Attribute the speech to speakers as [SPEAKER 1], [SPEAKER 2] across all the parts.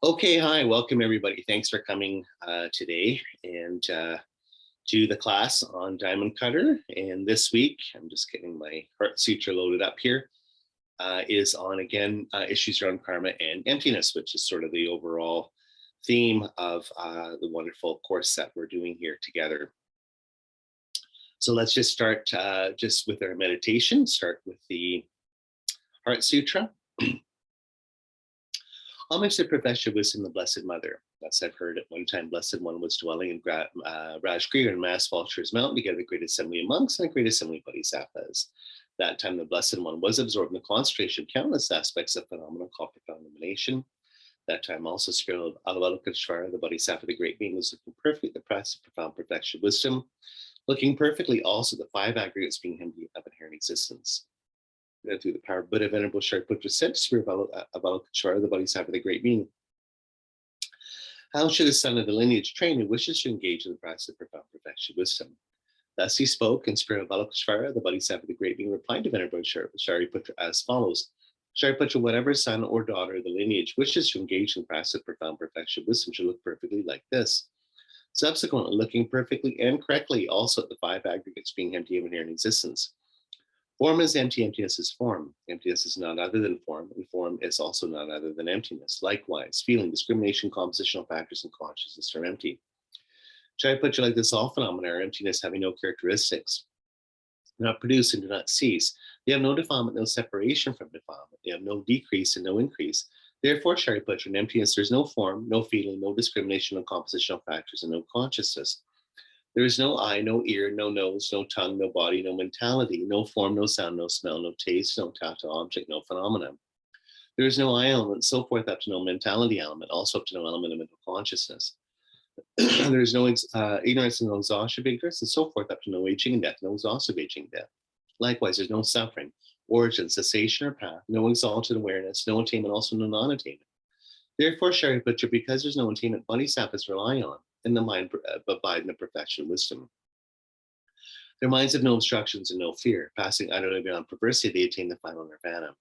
[SPEAKER 1] Okay, hi, welcome everybody. Thanks for coming today and to the class on Diamond Cutter. And this week, I'm just getting my Heart Sutra loaded up here, is on again issues around karma and emptiness, which is sort of the overall theme of the wonderful course that we're doing here together. So let's just start just with our meditation, start with the Heart Sutra. Homage to Professor Wisdom, the Blessed Mother. Thus I've heard at one time, Blessed One was dwelling in Rajgir and Mass Vulture's Mountain, together with the great assembly of monks and the great assembly of bodhisattvas. That time, the Blessed One was absorbed in the concentration of countless aspects of phenomena called profound illumination. That time, also, Spirit of Avalokiteshvara, the Bodhisattva, the great being, was looking perfectly at the press of profound perfection wisdom, looking perfectly also at the five aggregates being him of inherent existence. Through the power of Buddha, Venerable Shariputra said to Spirit of Avalokiteshvara, the Bodhisattva, the great being, how should a son of the lineage train who wishes to engage in the practice of profound perfection wisdom? Thus he spoke, and Spirit of Avalokiteshvara, the Bodhisattva, the great being, replied to Venerable Shariputra as follows. Shariputra, whatever son or daughter of the lineage wishes to engage in the practice of profound perfection wisdom should look perfectly like this. Subsequently, looking perfectly and correctly also at the five aggregates being empty of inherent existence. Form is empty, emptiness is form. Emptiness is none other than form, and form is also none other than emptiness. Likewise, feeling, discrimination, compositional factors, and consciousness are empty. Shariputra, like this, all phenomena are emptiness, having no characteristics, not produce and do not cease. They have no defilement, no separation from defilement. They have no decrease and no increase. Therefore, Shariputra, in emptiness, there's no form, no feeling, no discrimination, no compositional factors, and no consciousness. There is no eye, no ear, no nose, no tongue, no body, no mentality, no form, no sound, no smell, no taste, no tactile object, no phenomenon. There is no I element, so forth up to no mentality element, also up to no element of mental consciousness. There is no ignorance and no exhaustion of ignorance, and so forth up to no aging and death, no exhaustive aging and death. Likewise, there's no suffering, origin, cessation, or path, no exalted awareness, no attainment, also no non-attainment. Therefore, Shariputra, because there's no attainment, bodhisattvas rely on, in the mind abide in the perfection of wisdom. Their minds have no obstructions and no fear. Passing utterly beyond perversity, they attain the final nirvana.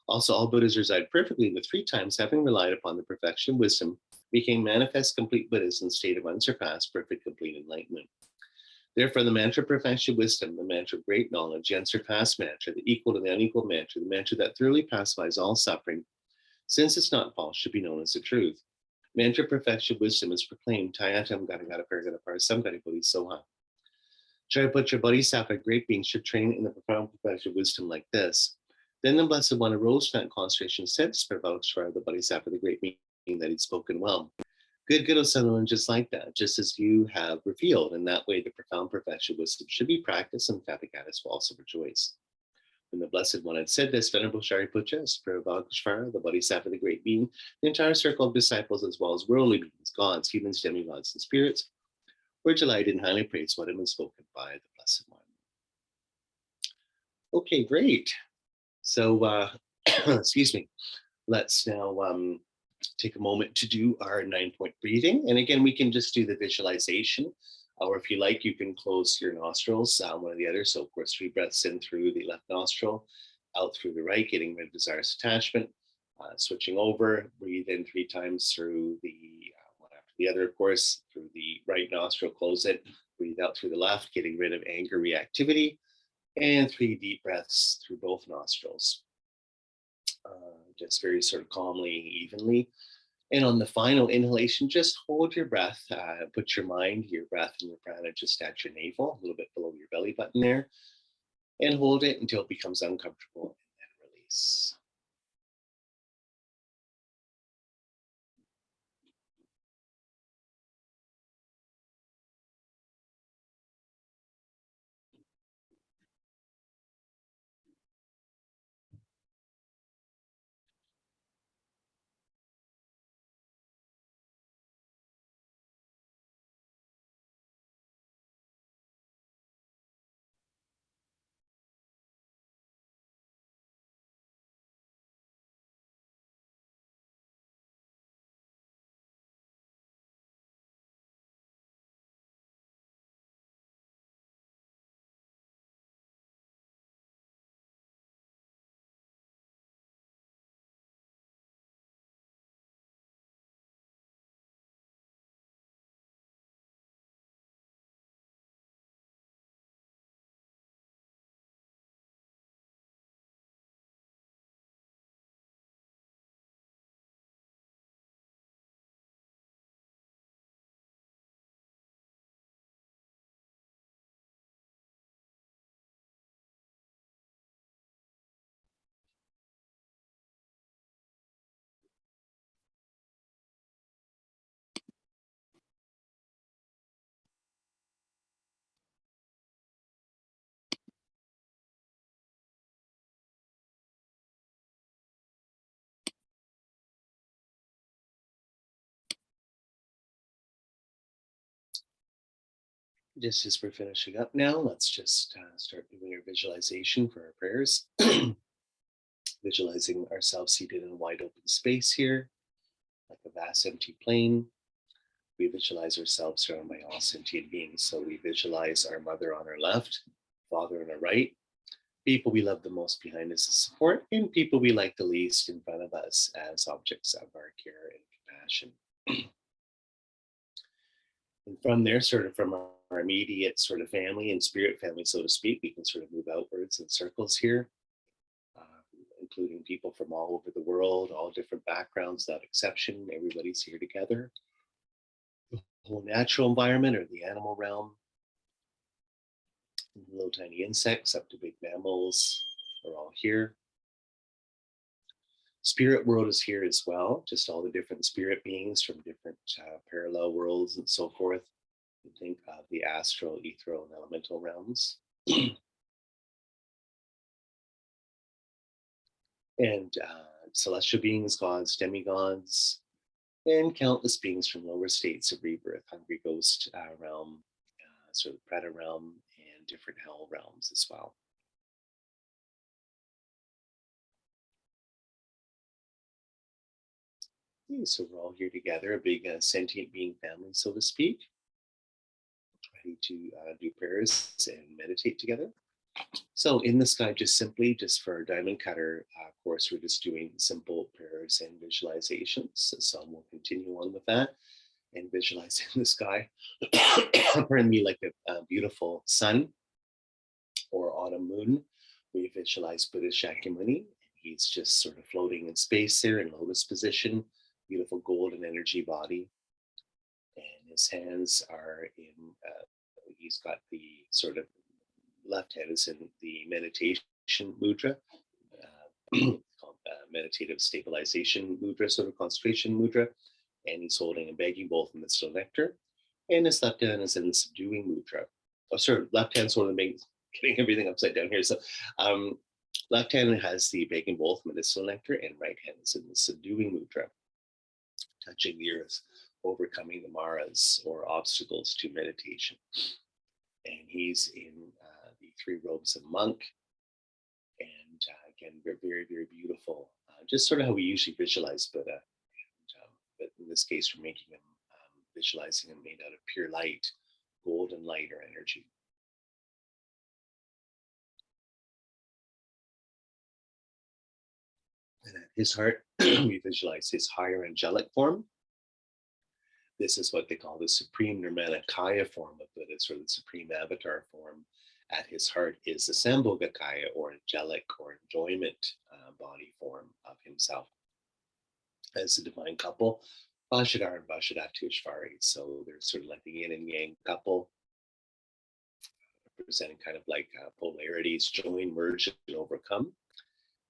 [SPEAKER 1] Also, all Buddhas reside perfectly in the three times, having relied upon the perfection of wisdom, became manifest complete Buddhas in state of unsurpassed, perfect, complete enlightenment. Therefore, the mantra of perfection of wisdom, the mantra of great knowledge, the unsurpassed mantra, the equal to the unequal mantra, the mantra that thoroughly pacifies all suffering, since it's not false, should be known as the truth. Mantra perfection wisdom is proclaimed. Tayatam Gadagata Paragata Parasamgati Bodhisoha. Shariputra, Bodhisattva, great beings, should train in the profound perfection of wisdom like this. Then the Blessed One arose from that concentration and said to Spirit of Avalokiteshvara, the Bodhisattva, the great being, that he'd spoken well. Good, O son of one, just like that, just as you have revealed. In that way, the profound perfection of wisdom should be practiced, and Tathagatas will also rejoice. When the Blessed One had said this, Venerable Shariputra, Spirit of Avalokiteshvara, the Bodhisattva, the great being, the entire circle of disciples, as well as worldly beings, gods, humans, demigods, and spirits, were delighted and highly praised what had been spoken by the Blessed One. Okay, great. So, excuse me. Let's now take a moment to do our 9-point breathing. And again, we can just do the visualization, or if you like, you can close your nostrils, one or the other. So of course, 3 breaths in through the left nostril, out through the right, getting rid of desirous attachment, switching over, breathe in 3 times through the one after the other, of course, through the right nostril, close it, breathe out through the left, getting rid of anger reactivity, and 3 deep breaths through both nostrils. Just very sort of calmly, evenly. And on the final inhalation, just hold your breath, put your mind, your breath and your prana just at your navel, a little bit below your belly button there, and hold it until it becomes uncomfortable, and then release. Just as we're finishing up now, let's just start doing our visualization for our prayers. Visualizing ourselves seated in a wide open space here, like a vast empty plain. We visualize ourselves surrounded by all sentient beings. So we visualize our mother on our left, father on our right, people we love the most behind us as support, and people we like the least in front of us as objects of our care and compassion. And from there, sort of from our immediate sort of family and spirit family, so to speak, we can sort of move outwards in circles here, including people from all over the world, all different backgrounds, without exception. Everybody's here together. The whole natural environment or the animal realm, little tiny insects up to big mammals are all here. Spirit world is here as well, just all the different spirit beings from different parallel worlds and so forth. You think of the astral, ethereal, and elemental realms. And celestial beings, gods, demigods, and countless beings from lower states of rebirth, hungry ghost realm, sort of preta realm, and different hell realms as well. Okay, so we're all here together, a big sentient being family, so to speak, ready to do prayers and meditate together. So in the sky, just simply, just for our diamond cutter course, we're just doing simple prayers and visualizations. So we'll continue on with that and visualizing the sky. Pardon me, like a beautiful sun or autumn moon. We visualize Buddha Shakyamuni. He's just sort of floating in space there in lotus position, beautiful golden energy body. And his hands are in, he's got the sort of left hand is in the meditation mudra, called meditative stabilization mudra, sort of concentration mudra. And he's holding a begging bowl from the still nectar. And his left hand is in the subduing mudra. Oh, sorry, left hand sort of getting everything upside down here. So, left hand has the begging bowl from medicinal nectar, and right hand is in the subduing mudra, touching the earth, overcoming the maras or obstacles to meditation. And he's in the three robes of monk. And again, very, very beautiful. Just sort of how we usually visualize Buddha. And, but in this case, we're making him, visualizing him made out of pure light, golden light or energy. And at his heart, we visualize his higher angelic form. This is what they call the supreme Nirmanakaya form of Buddha, or the supreme avatar form. At his heart is the Sambhogakaya, or angelic or enjoyment body form of himself as a divine couple, Vajradhara and Vajradhara. So they're sort of like the yin and yang couple, representing kind of like polarities, join, merge, and overcome.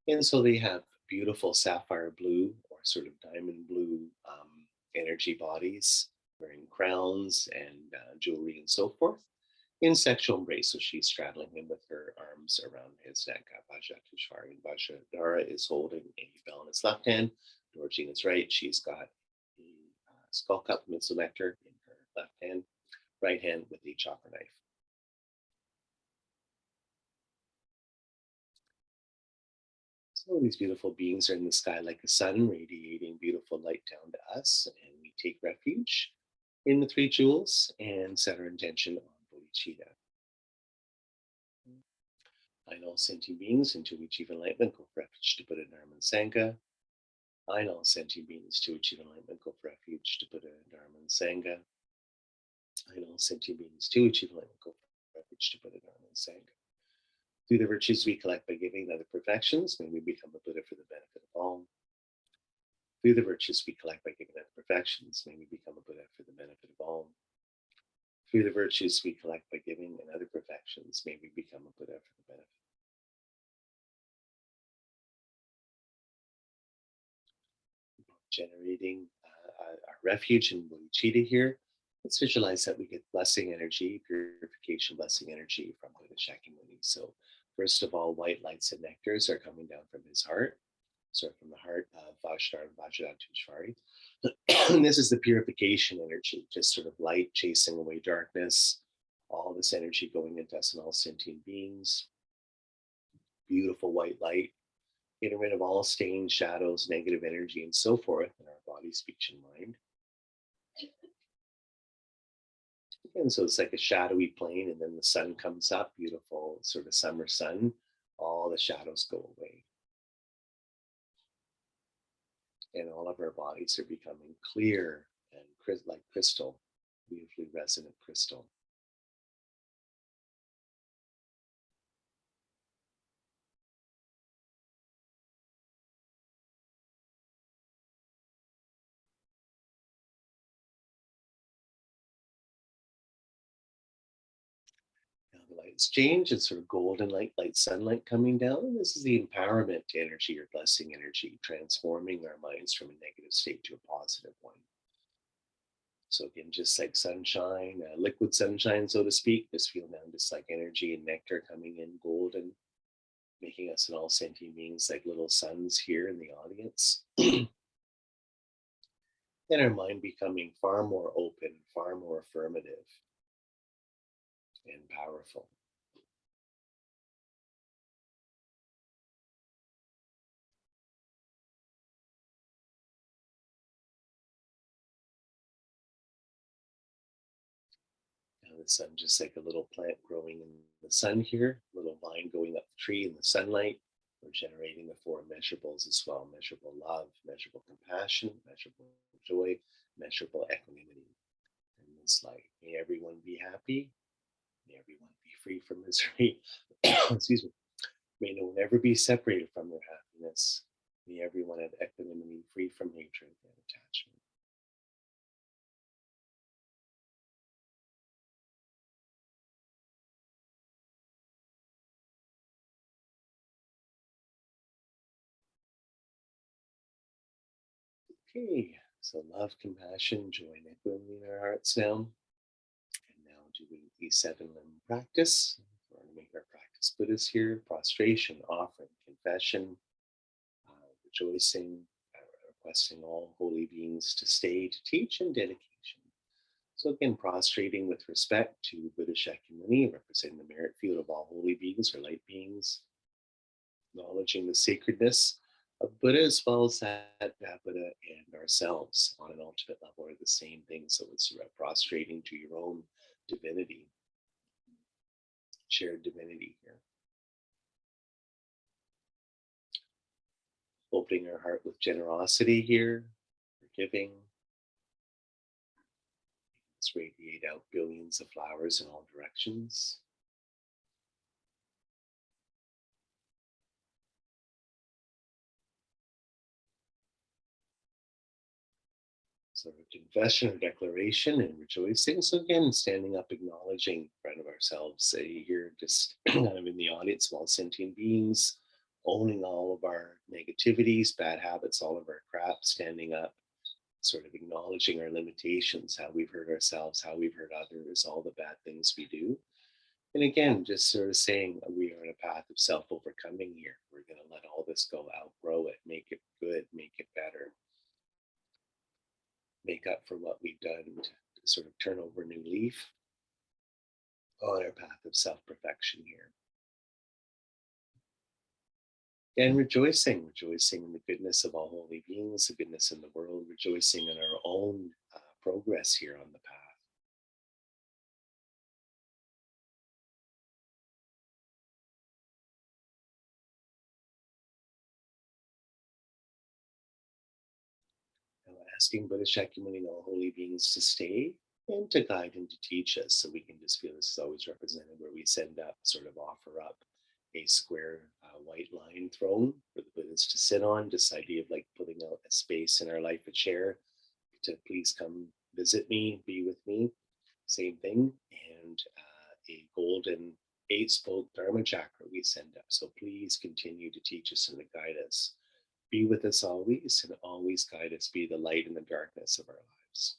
[SPEAKER 1] And so they have beautiful sapphire blue or sort of diamond blue energy bodies, wearing crowns and jewelry and so forth, in sexual embrace. So she's straddling him with her arms around his neck. Vajradhara, and Vajradhara is holding a bell in his left hand. Dorji in his right. She's got the skull cup midsole nectar in her left hand, right hand with the chopper knife. So these beautiful beings are in the sky like a sun, radiating beautiful light down to us. And we take refuge in the three jewels and set our intention on bodhicitta. I know sentient beings into we achieve enlightenment, go for refuge to Buddha, Dharma, and Sangha. I know sentient beings to achieve enlightenment, go for refuge to Buddha, Dharma, and Sangha. I know sentient beings to achieve enlightenment, go for refuge to Buddha, Dharma, and Sangha. Through the virtues we collect by giving other perfections, may we become a Buddha for the benefit of all. Through the virtues we collect by giving other perfections, may we become a Buddha for the benefit of all. Through the virtues we collect by giving and other perfections, may we become a Buddha for the benefit. Generating our refuge in bodhicitta here. Let's visualize that we get blessing energy, purification blessing energy from Buddha Shakyamuni. So first of all, white lights and nectars are coming down from his heart. So from the heart of Vajradhara and Vajradhara. And this is the purification energy, just sort of light chasing away darkness, All this energy going into us and all sentient beings. Beautiful white light, getting rid of all stains, shadows, negative energy, and so forth in our body, speech, and mind. And so it's like a shadowy plane, and then the sun comes up, beautiful sort of summer sun. All the shadows go away. And all of our bodies are becoming clear and like crystal, beautifully resonant crystal. Now the lights change, it's sort of golden light sunlight coming down. And this is the empowerment energy or blessing energy, transforming our minds from a negative state to a positive one. So again, just like sunshine, liquid sunshine, so to speak, just feel now just like energy and nectar coming in golden, making us and all sentient beings like little suns here in the audience. And our mind becoming far more open, far more affirmative and powerful. Now the sun, just like a little plant growing in the sun here, little vine going up the tree in the sunlight. We're generating the four measurables as well: measurable love, measurable compassion, measurable joy, measurable equanimity. And it's like, may everyone be happy, may everyone be free from misery. Excuse me. May no one ever be separated from their happiness. May everyone have equanimity, free from hatred and attachment. Okay, so love, compassion, joy, and equanimity in our hearts now. And now doing the 7 limb practice. We're going to make our practice Buddhist here: prostration, offering, confession, rejoicing, requesting all holy beings to stay, to teach, and dedication. So again, prostrating with respect to Buddha Shakyamuni, representing the merit field of all holy beings or light beings, acknowledging the sacredness of Buddha as well as that Buddha and ourselves on an ultimate level are the same thing. So it's prostrating to your own divinity, shared divinity here. Opening our heart with generosity here, forgiving. Let's radiate out billions of flowers in all directions. Sort of confession or declaration and rejoicing. So again, standing up, acknowledging in front of ourselves, say here, just kind of in the audience of all sentient beings, owning all of our negativities, bad habits, all of our crap, standing up, sort of acknowledging our limitations, how we've hurt ourselves, how we've hurt others, all the bad things we do. And again, just sort of saying we are on a path of self-overcoming here. We're going to let all this go, outgrow it, make it good, make it better, make up for what we've done, to sort of turn over a new leaf on our path of self-perfection here. And rejoicing in the goodness of all holy beings, the goodness in the world, rejoicing in our own progress here on the path. And asking Buddha Shakyamuni and all holy beings to stay and to guide and to teach us, so we can just feel this is always represented where we send up, sort of offer up a square white line throne for the Buddhas to sit on. This idea of like putting out a space in our life, a chair to please come visit me, be with me. Same thing. And a golden 8-spoke Dharma chakra we send up. So please continue to teach us and to guide us. Be with us always and always guide us. Be the light in the darkness of our lives.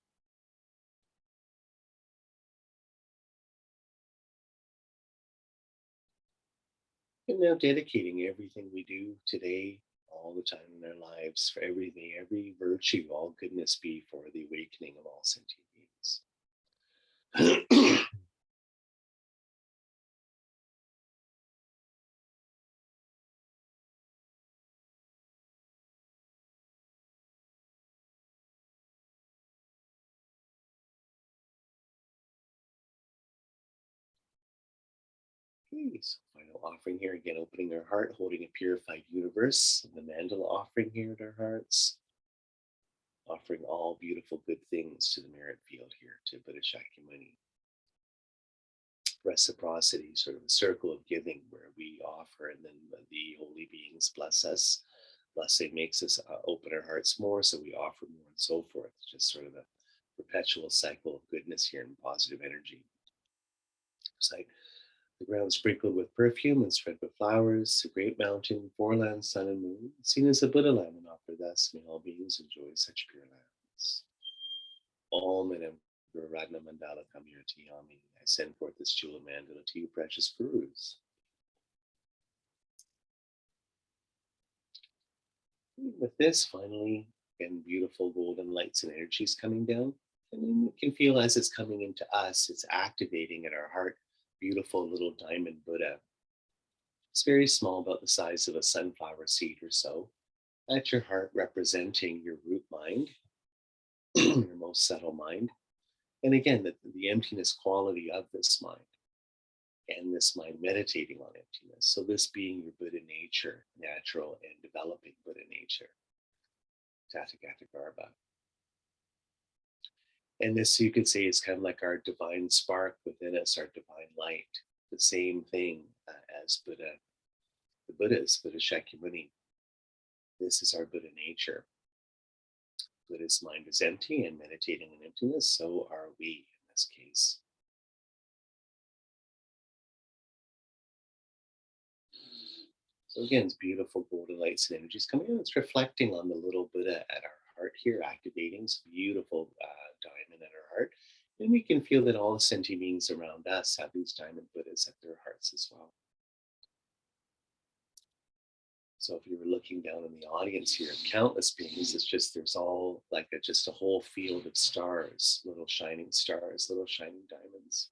[SPEAKER 1] And now dedicating everything we do today, all the time in our lives, for everything, every virtue, all goodness be for the awakening of all sentient beings. Okay, so final offering here again, opening our heart, holding a purified universe, and the mandala offering here at our hearts, offering all beautiful good things to the merit field here to Buddha Shakyamuni. Reciprocity, sort of a circle of giving where we offer and then the holy beings bless us. Blessing makes us open our hearts more, so we offer more and so forth. Just sort of a perpetual cycle of goodness here and positive energy. It's like the ground sprinkled with perfume and spread with flowers, the great mountain, four lands, sun and moon, seen as a Buddha lamb and offer thus, may all beings enjoy such pure lands. Om and Emperor Radha Mandala come here to Yami. I send forth this jewel of mandala to you, precious gurus. With this, finally, again, beautiful golden lights and energies coming down. And you can feel as it's coming into us, it's activating in our heart, beautiful little diamond Buddha. It's very small, about the size of a sunflower seed or so. At your heart, representing your root mind, your most subtle mind. And again, the emptiness quality of this mind, and this mind meditating on emptiness. So, this being your Buddha nature, natural and developing Buddha nature, Tathagata Garbha. And this, you could say, is kind of like our divine spark within us, our divine light. The same thing as Buddha, the Buddhas, Buddha Shakyamuni. This is our Buddha nature. Buddha's mind is empty and meditating on emptiness, so are we in this case. So again, it's beautiful golden lights and energies coming in. It's reflecting on the little Buddha at our heart here, activating this beautiful diamond at our heart. And we can feel that all the sentient beings around us have these diamond Buddhas at their hearts as well. So if you were looking down in the audience here, countless beings, it's just, there's all like just a whole field of stars, little shining diamonds.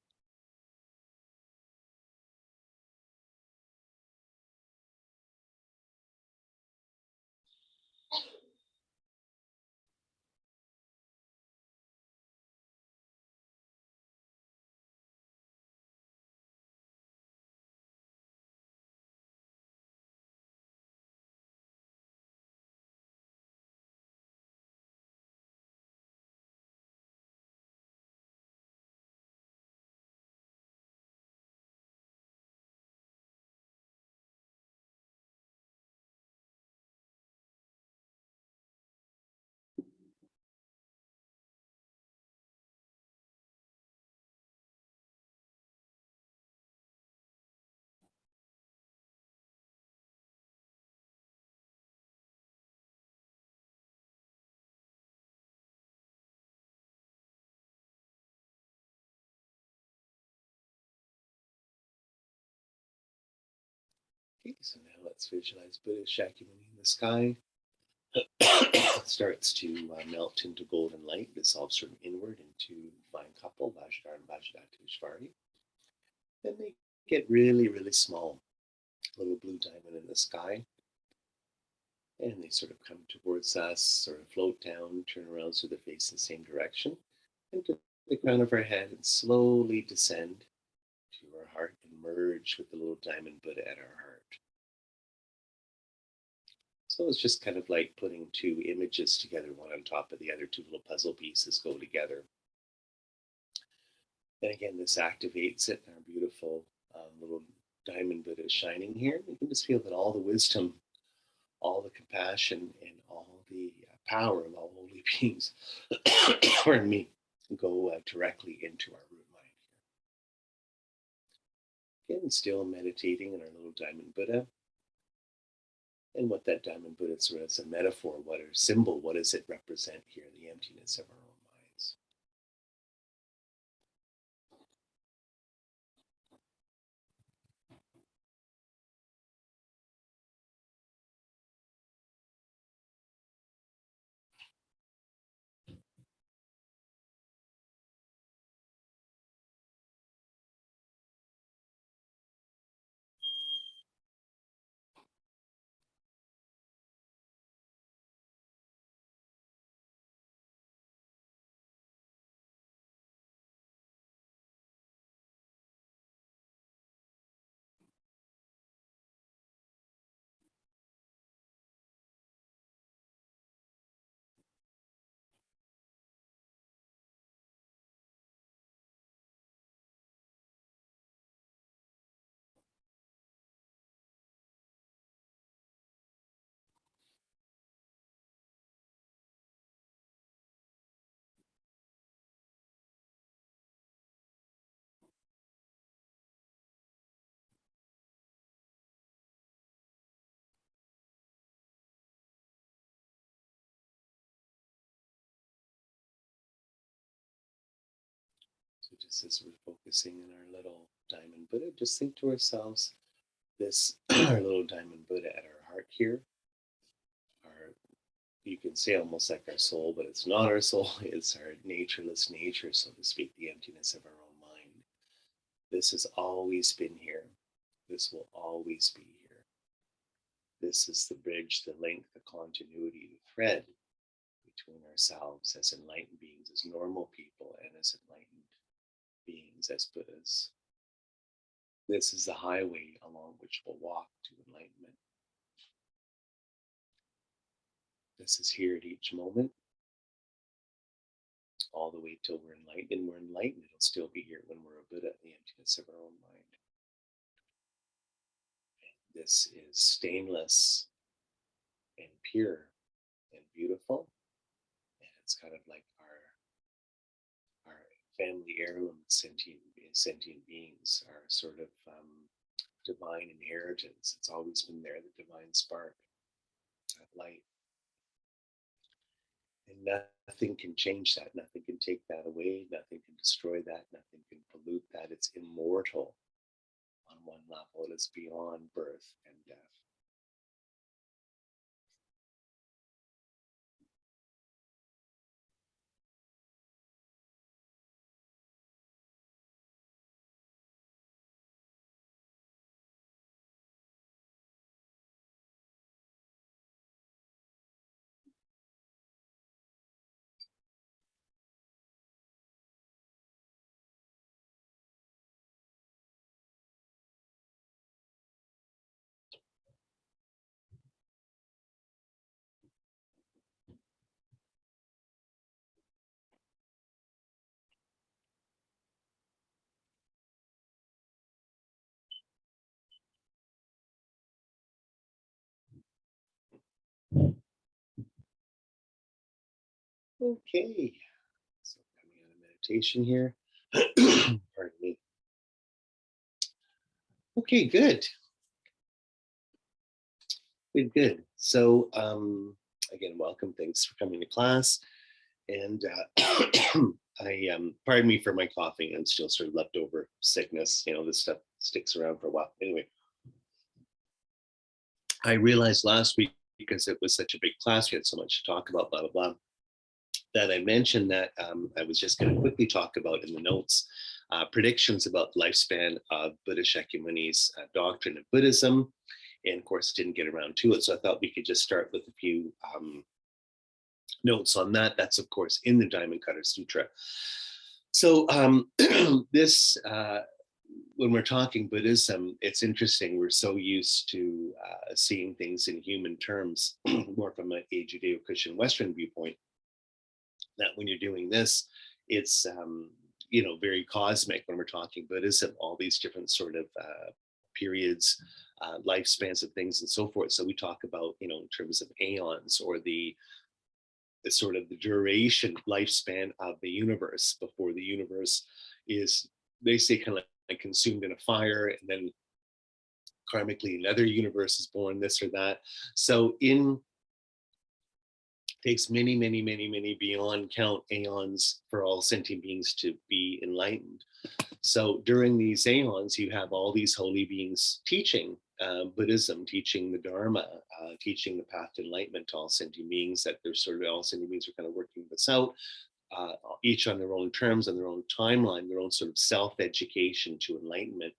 [SPEAKER 1] Okay, so now let's visualize Buddha Shakyamuni in the sky. Starts to melt into golden light, dissolves from inward into divine couple, Vajradhara and Vajradhara. Then they get really, really small, little blue diamond in the sky. And they sort of come towards us, sort of float down, turn around so they face the same direction, into the crown of our head and slowly descend to our heart and merge with the little diamond Buddha at our heart. So it's just kind of like putting two images together, one on top of the other, two little puzzle pieces go together. And again, this activates it, and our beautiful little diamond Buddha is shining here. You can just feel that all the wisdom, all the compassion, and all the power of all holy beings, pardon me, go directly into our root mind here. Again, still meditating on our little diamond Buddha. And what that diamond Buddha sort of as a metaphor, what a symbol, what does it represent here, the emptiness of our own minds. So just as we're focusing in our little diamond Buddha, just think to ourselves this our little diamond Buddha at our heart here. Our, you can say almost like our soul, but it's not our soul, it's our natureless nature, so to speak, the emptiness of our own mind. This has always been here. This will always be here. This is the bridge, the link, the continuity, the thread between ourselves as enlightened beings, as normal people, and as enlightened beings, as Buddhas. This is the highway along which we'll walk to enlightenment. This is here at each moment, all the way till we're enlightened. And we're enlightened, it'll still be here when we're a Buddha, the emptiness of our own mind. And this is stainless and pure and beautiful. And it's kind of like our family heirloom sentient beings, our sort of divine inheritance. It's always been there, the divine spark, that light. And nothing can change that. Nothing can take that away. Nothing can destroy that. Nothing can pollute that. It's immortal on one level. It is beyond birth and death. Okay, so coming out of meditation here. Pardon me. Okay, good. Good. So again, welcome. Thanks for coming to class. And pardon me for my coughing. I'm still sort of leftover sickness. You know, this stuff sticks around for a while. Anyway, I realized last week, because it was such a big class, we had so much to talk about, blah, blah, blah, that I mentioned that I was just going to quickly talk about in the notes predictions about the lifespan of Buddhist Shakyamuni's doctrine of Buddhism. And of course, didn't get around to it. So I thought we could just start with a few notes on that. That's, of course, in the Diamond Cutter Sutra. So this, when we're talking Buddhism, it's interesting. We're so used to seeing things in human terms, more from a Judeo-Christian Western viewpoint, that when you're doing this, it's very cosmic when we're talking Buddhism, all these different sort of periods, lifespans of things and so forth. So we talk about, in terms of aeons, or the sort of the duration lifespan of the universe before the universe is, they say, kind of like consumed in a fire, and then karmically another universe is born, this or that. So takes many, many, many, many beyond count aeons for all sentient beings to be enlightened. So during these aeons, you have all these holy beings teaching Buddhism, teaching the Dharma, teaching the path to enlightenment to all sentient beings, that they're sort of, all sentient beings are kind of working this out, each on their own terms, on their own timeline, their own sort of self-education to enlightenment.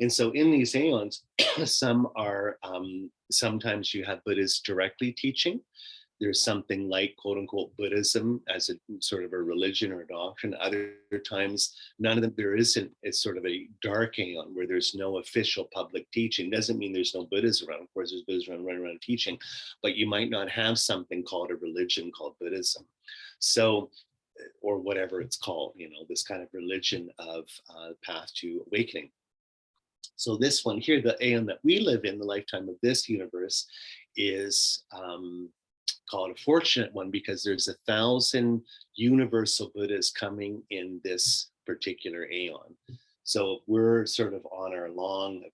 [SPEAKER 1] And so in these aeons, some are, sometimes you have Buddhists directly teaching. There's something like, quote unquote, Buddhism as a sort of a religion or a doctrine. Other times, none of them, there isn't. It's sort of a dark aeon where there's no official public teaching. Doesn't mean there's no Buddhas around. Of course, there's Buddhas running around teaching, but you might not have something called a religion called Buddhism. So, or whatever it's called, this kind of religion of path to awakening. So this one here, the aeon that we live in, the lifetime of this universe, is called a fortunate one, because there's 1,000 universal Buddhas coming in this particular aeon. So we're sort of on our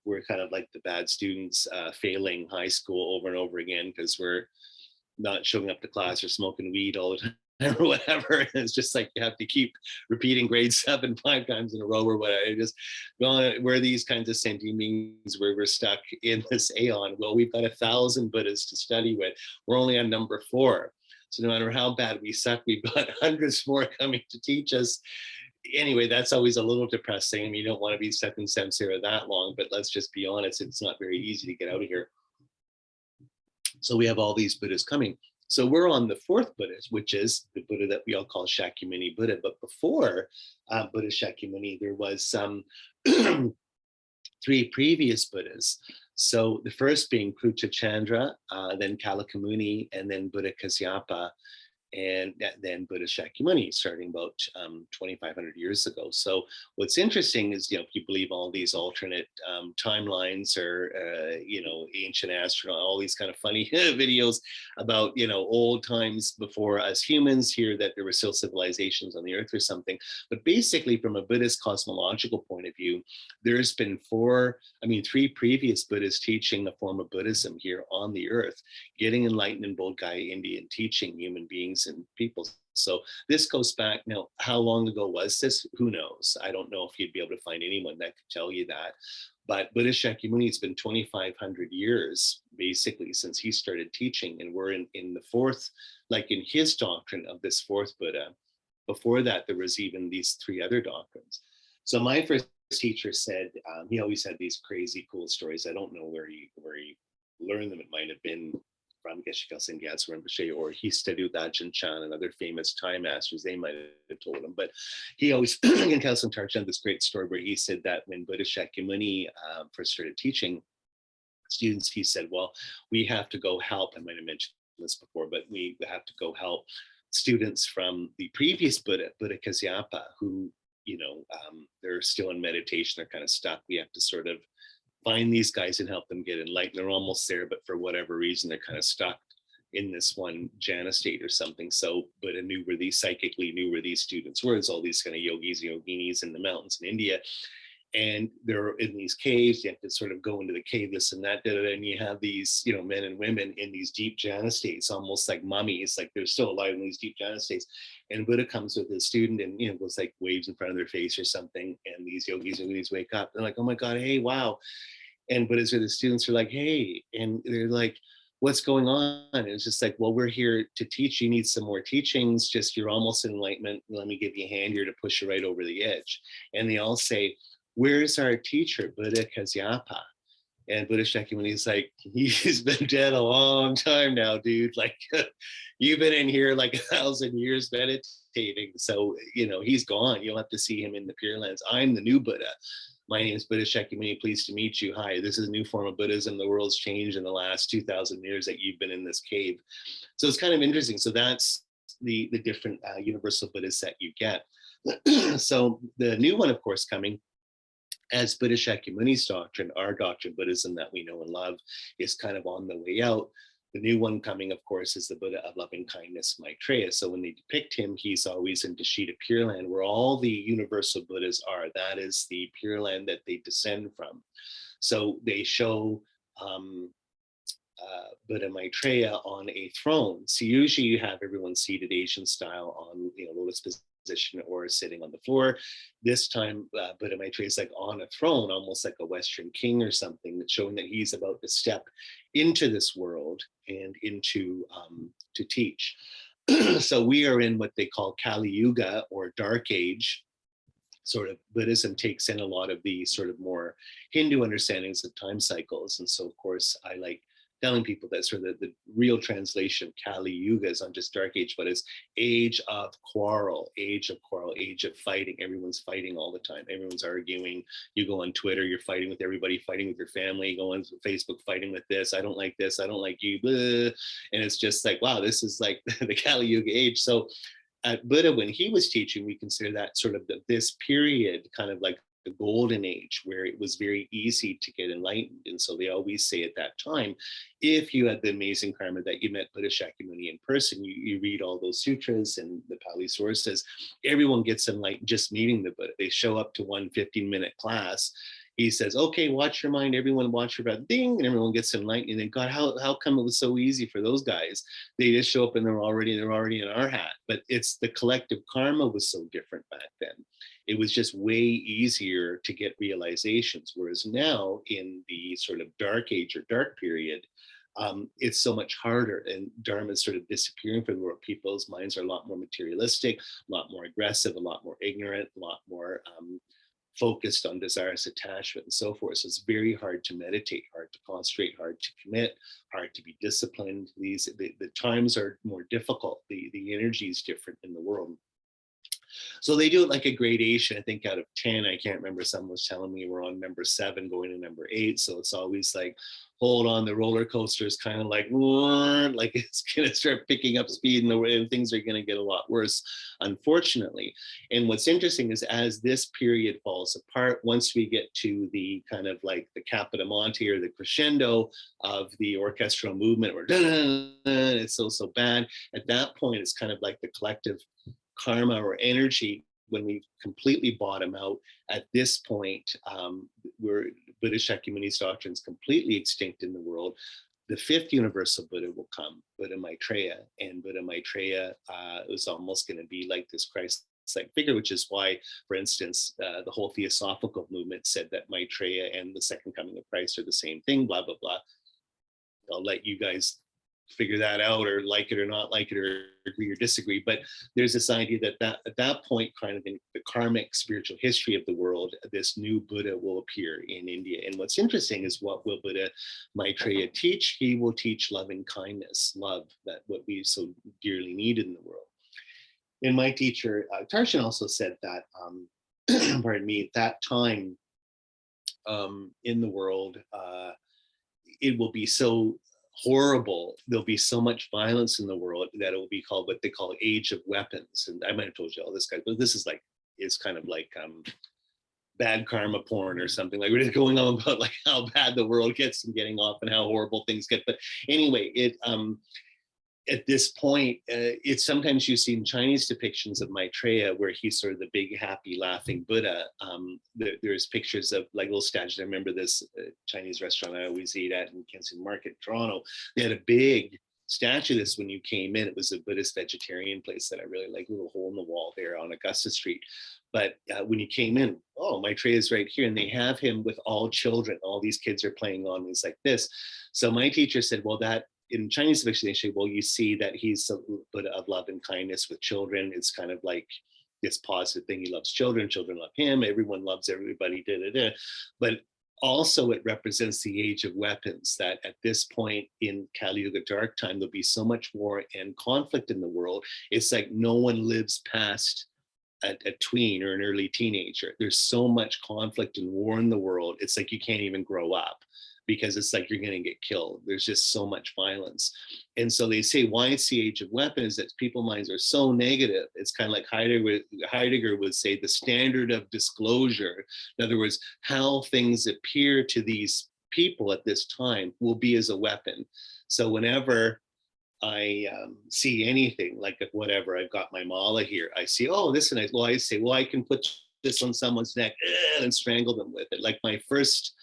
[SPEAKER 1] we're kind of like the bad students failing high school over and over again because we're not showing up to class or smoking weed all the or whatever. And it's just like you have to keep repeating grade 7 5 times in a row or whatever. It just we're these kinds of sentient beings where we're stuck in this aeon. Well, we've got 1,000 Buddhas to study with. We're only on number 4. So no matter how bad we suck, we've got hundreds more coming to teach us. Anyway, that's always a little depressing. I mean, you don't want to be stuck in samsara that long, but let's just be honest, it's not very easy to get out of here. So we have all these Buddhas coming. So we're on the 4th Buddha, which is the Buddha that we all call Shakyamuni Buddha. But before Buddha Shakyamuni, there was some 3 previous Buddhas. So the first being Kruta Chandra, then Kalakamuni, and then Buddha Kasyapa, and then Buddha Shakyamuni, starting about 2,500 years ago. So what's interesting is, if you believe all these alternate timelines or, ancient astronaut, all these kind of funny videos about, old times before us humans here, that there were still civilizations on the earth or something. But basically, from a Buddhist cosmological point of view, there's been 3 previous Buddhas teaching a form of Buddhism here on the earth, getting enlightened in Bodh Gaya, India, and teaching human beings and people. So this goes back now. How long ago was this? Who knows? I don't know if you'd be able to find anyone that could tell you that. But Buddha Shakyamuni, it's been 2,500 years basically since he started teaching, and we're in the 4th, like in his doctrine of this 4th Buddha. Before that, there was even these 3 other doctrines. So my first teacher said, he always had these crazy cool stories. I don't know where he learned them. It might have been from Geshe Kelsang Gyatso Rinpoche, or he studied with Ajahn Chah and other famous Thai masters. They might have told him, but he always, in Kelsang Tarchan, this great story where he said that when Buddha Shakyamuni first started teaching students, he said, well, we have to go help. I might have mentioned this before, but we have to go help students from the previous Buddha, Buddha Kasyapa, who, they're still in meditation, they're kind of stuck. We have to sort of find these guys and help them get enlightened. They're almost there, but for whatever reason, they're kind of stuck in this one jhana state or something. So Buddha psychically knew where these students were. It's all these kind of yogis and yoginis in the mountains in India. And they're in these caves. You have to sort of go into the cave, this and that, and you have these, men and women in these deep jhana states, almost like mummies, like they're still alive in these deep jhana states. And Buddha comes with his student and, goes like waves in front of their face or something. And these yogis and yoginis wake up. They're like, oh my God, hey, wow. And Buddhas or the students are like, hey, and they're like, what's going on? And it's just like, well, we're here to teach. You need some more teachings. Just you're almost in enlightenment. Let me give you a hand here to push you right over the edge. And they all say, where's our teacher, Buddha Kasyapa? And Buddha Shakyamuni is like, he's been dead a long time now, dude. Like, you've been in here like 1,000 years meditating. So, he's gone. You'll have to see him in the Pure Lands. I'm the new Buddha. My name is Buddha Shakyamuni. Pleased to meet you. Hi, this is a new form of Buddhism. The world's changed in the last 2,000 years that you've been in this cave. So it's kind of interesting. So that's the different universal Buddhas that you get. So the new one, of course, coming as Buddha Shakyamuni's doctrine, our doctrine, Buddhism that we know and love, is kind of on the way out. The new one coming, of course, is the Buddha of loving kindness, Maitreya. So when they depict him, he's always in Dashita Pure Land, where all the universal Buddhas are. That is the Pure Land that they descend from. So they show Buddha Maitreya on a throne. So usually you have everyone seated Asian style on lotus position or sitting on the floor. This time Buddha Maitreya is like on a throne, almost like a Western king or something, that's showing that he's about to step into this world and into to teach. So we are in what they call Kali Yuga, or Dark Age. Sort of Buddhism takes in a lot of the sort of more Hindu understandings of time cycles. And so, of course, I like telling people that sort of the real translation of Kali Yuga is not just Dark Age, but it's age of quarrel, age of fighting. Everyone's fighting all the time. Everyone's arguing. You go on Twitter, you're fighting with everybody, fighting with your family, go on Facebook, fighting with this. I don't like this. I don't like you. Blah. And it's just like, wow, this is like the Kali Yuga age. So at Buddha, when he was teaching, we consider that sort of this period kind of like the golden age, where it was very easy to get enlightened. And so they always say at that time, if you had the amazing karma that you met Buddha Shakyamuni in person, you read all those sutras and the Pali sources, everyone gets enlightened just meeting the Buddha. They show up to one 15-minute class, he says, okay, watch your mind, everyone watch your breath, ding, and everyone gets enlightened. And God, how come it was so easy for those guys? They just show up and they're already in our hat. But it's the collective karma was so different back then. It was just way easier to get realizations. Whereas now in the sort of dark age or dark period, it's so much harder, and Dharma is sort of disappearing from the world. People's minds are a lot more materialistic, a lot more aggressive, a lot more ignorant, a lot more focused on desirous attachment and so forth. So it's very hard to meditate, hard to concentrate, hard to commit, hard to be disciplined. The times are more difficult. The energy is different in the world. So they do it like a gradation. I think out of 10, I can't remember, someone was telling me we're on number 7 going to number 8. So it's always like, hold on, the roller coaster is kind of like it's going to start picking up speed and things are going to get a lot worse, unfortunately. And what's interesting is as this period falls apart, once we get to the kind of like the Capita Monte or the crescendo of the orchestral movement, where it's so bad, at that point, it's kind of like the collective karma or energy. When we completely bottom out, at this point, where Buddhist Shakyamuni's doctrine is completely extinct in the world, the 5th universal Buddha will come, Buddha Maitreya. And Buddha Maitreya is almost going to be like this Christ-like figure, which is why, for instance, the whole Theosophical movement said that Maitreya and the second coming of Christ are the same thing, blah, blah, blah. I'll let you guys figure that out, or like it or not like it, or agree or disagree. But there's this idea that at that point, kind of in the karmic spiritual history of the world, this new Buddha will appear in India. And what's interesting is, what will Buddha Maitreya teach? He will teach loving kindness, love, that what we so dearly need in the world. And my teacher, Tarshan, also said that, pardon me, at that time in the world, it will be so horrible, there'll be so much violence in the world that it will be called what they call age of weapons. And I might have told you all this, guys, but this is like, it's kind of like bad karma porn or something. Like, we're just going on about like how bad the world gets and getting off and how horrible things get. But anyway, it at this point, it's sometimes you see in Chinese depictions of Maitreya where he's sort of the big, happy, laughing Buddha. There's pictures of like little statues. I remember this Chinese restaurant I always eat at in Kensington Market, Toronto. They had a big statue. This when you came in, it was a Buddhist vegetarian place that I really like, a little hole in the wall there on Augusta Street. But when you came in, oh, Maitreya is right here. And they have him with all children. All these kids are playing on things like this. So my teacher said, well, that in Chinese fiction, they say, well, you see that he's a Buddha of love and kindness with children. It's kind of like this positive thing. He loves children, children love him, everyone loves everybody, da, da, da. But also it represents the age of weapons, that at this point in Kali Yuga dark time, there'll be so much war and conflict in the world. It's like no one lives past a tween or an early teenager. There's so much conflict and war in the world. It's like you can't even grow up, because it's like you're going to get killed. There's just so much violence. And so they say why it's the age of weapons, that people's minds are so negative. It's kind of like Heidegger would say, the standard of disclosure. In other words, how things appear to these people at this time will be as a weapon. So whenever I see anything, like whatever, I've got my mala here, I see, oh, this, and I say, well, I can put this on someone's neck and strangle them with it. Like my first,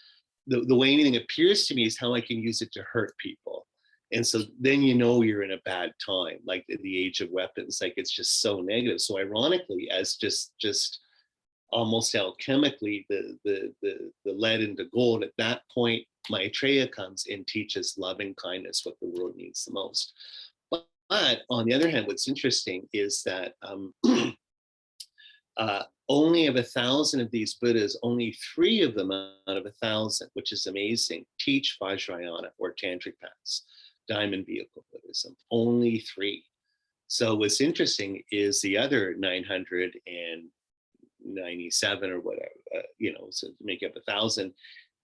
[SPEAKER 1] the way anything appears to me is how I can use it to hurt people. And so then you know you're in a bad time, like the age of weapons, like it's just so negative. So ironically, as just almost alchemically, the lead into gold, at that point, Maitreya comes and teaches loving kindness, what the world needs the most. But on the other hand, what's interesting is that only of 1,000 of these Buddhas, only 3 of them out of 1,000, which is amazing, teach Vajrayana or Tantric paths, diamond vehicle Buddhism. Only 3. So what's interesting is the other 997 or whatever, so to make up 1,000,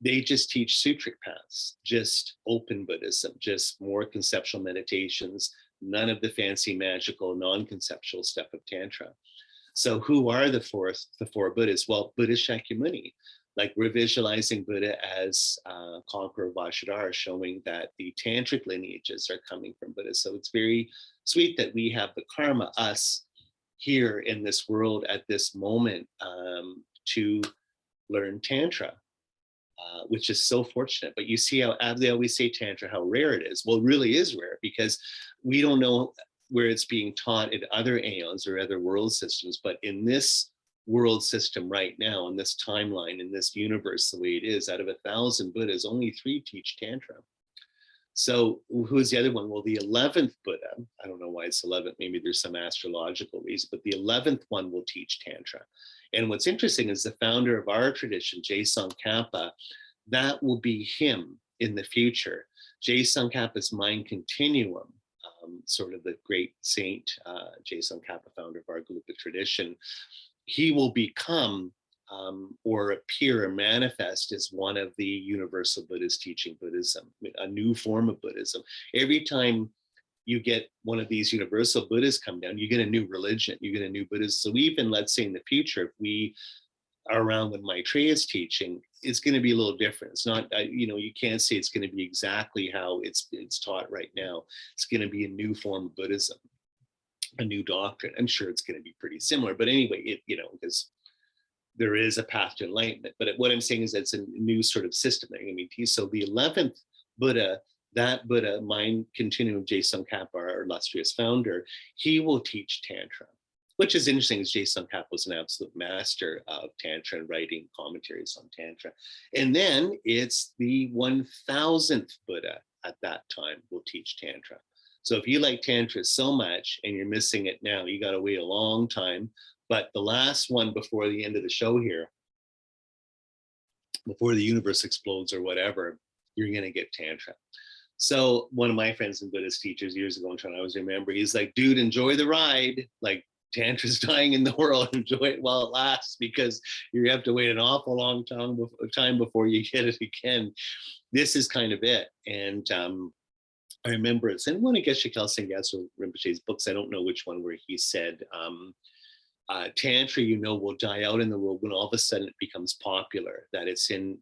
[SPEAKER 1] they just teach sutric paths, just open Buddhism, just more conceptual meditations, none of the fancy, magical, non-conceptual stuff of Tantra. So who are the 4 Buddhas? Well, Buddha Shakyamuni, like we're visualizing Buddha as conqueror Vajradhara, showing that the tantric lineages are coming from Buddha. So it's very sweet that we have the karma, us, here in this world at this moment to learn Tantra. which is so fortunate. But you see how, as they always say, Tantra, how rare it is. Well, it really is rare, because we don't know where it's being taught in other aeons or other world systems. But in this world system right now, in this timeline, in this universe, the way it is, out of 1,000 Buddhas, only 3 teach Tantra. So who's the other one? Well, the 11th Buddha, I don't know why it's 11th, maybe there's some astrological reason, but the 11th one will teach Tantra. And what's interesting is the founder of our tradition, Tsongkhapa, that will be him in the future. Tsongkhapa's mind continuum, sort of the great saint, Tsongkhapa, founder of our Gelugpa tradition, he will become or appear or manifest as one of the universal Buddhas teaching Buddhism, a new form of Buddhism. Every time you get one of these universal Buddhas come down, you get a new religion, you get a new Buddhism. So even, let's say in the future, if we are around when Maitreya is teaching, it's going to be a little different. It's not, you can't say it's going to be exactly how it's taught right now. It's going to be a new form of Buddhism, a new doctrine. I'm sure it's going to be pretty similar, but anyway, because there is a path to enlightenment. But what I'm saying is it's a new sort of system. I mean, so the 11th Buddha, that Buddha, mind continuum of Tsongkhapa, our illustrious founder, he will teach Tantra, which is interesting, as Tsongkhapa was an absolute master of Tantra and writing commentaries on Tantra. And then it's the 1000th Buddha at that time will teach Tantra. So if you like Tantra so much and you're missing it now, you got to wait a long time. But the last one before the end of the show here, before the universe explodes or whatever, you're going to get Tantra. So one of my friends and Buddhist teachers years ago, I'm trying to always remember, he's like, dude, enjoy the ride. Like, Tantra's dying in the world. Enjoy it while it lasts, because you have to wait an awful long time before you get it again. This is kind of it. And I remember it's in one of Geshe Kelsang Gyatso Rinpoche's books. I don't know which one, where he said, Tantra, will die out in the world when all of a sudden it becomes popular. That it's in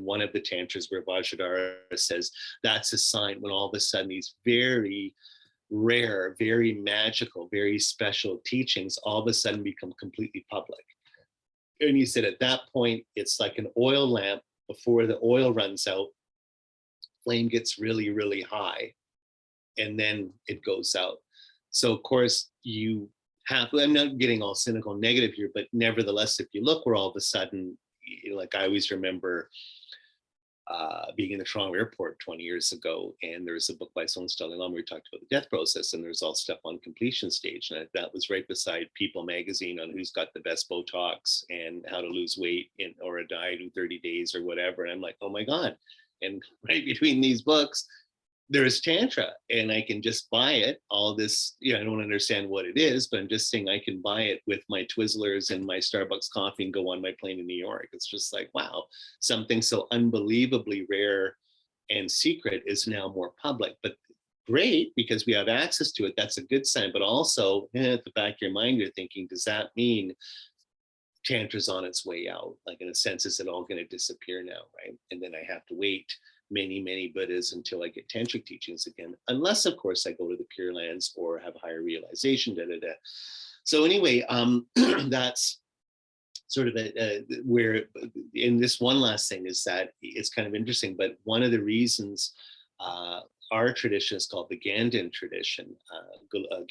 [SPEAKER 1] one of the tantras where Vajradhara says that's a sign when all of a sudden these very rare, very magical, very special teachings all of a sudden become completely public. And he said at that point, it's like an oil lamp. Before the oil runs out, flame gets really, really high, and then it goes out. So of course I'm not getting all cynical and negative here, but nevertheless, if you look where all of a sudden, like I always remember being in the Toronto airport 20 years ago, and there's a book by Dalai Lama where we talked about the death process, and there's all stuff on completion stage. And that was right beside People magazine on who's got the best Botox and how to lose weight or a diet in 30 days or whatever. And I'm like, oh my God. And right between these books, there's Tantra, and I can just buy it. All this, I don't understand what it is, but I'm just saying I can buy it with my Twizzlers and my Starbucks coffee and go on my plane to New York. It's just like, wow, something so unbelievably rare and secret is now more public. But great, because we have access to it. That's a good sign. But also, at the back of your mind, you're thinking, does that mean Tantra's on its way out? Like, in a sense, is it all going to disappear now, right? And then I have to wait many, many Buddhas until I get tantric teachings again, unless of course I go to the Pure Lands or have higher realization. So anyway, that's sort of where in this one last thing is that it's kind of interesting, but one of the reasons our tradition is called the Ganden tradition.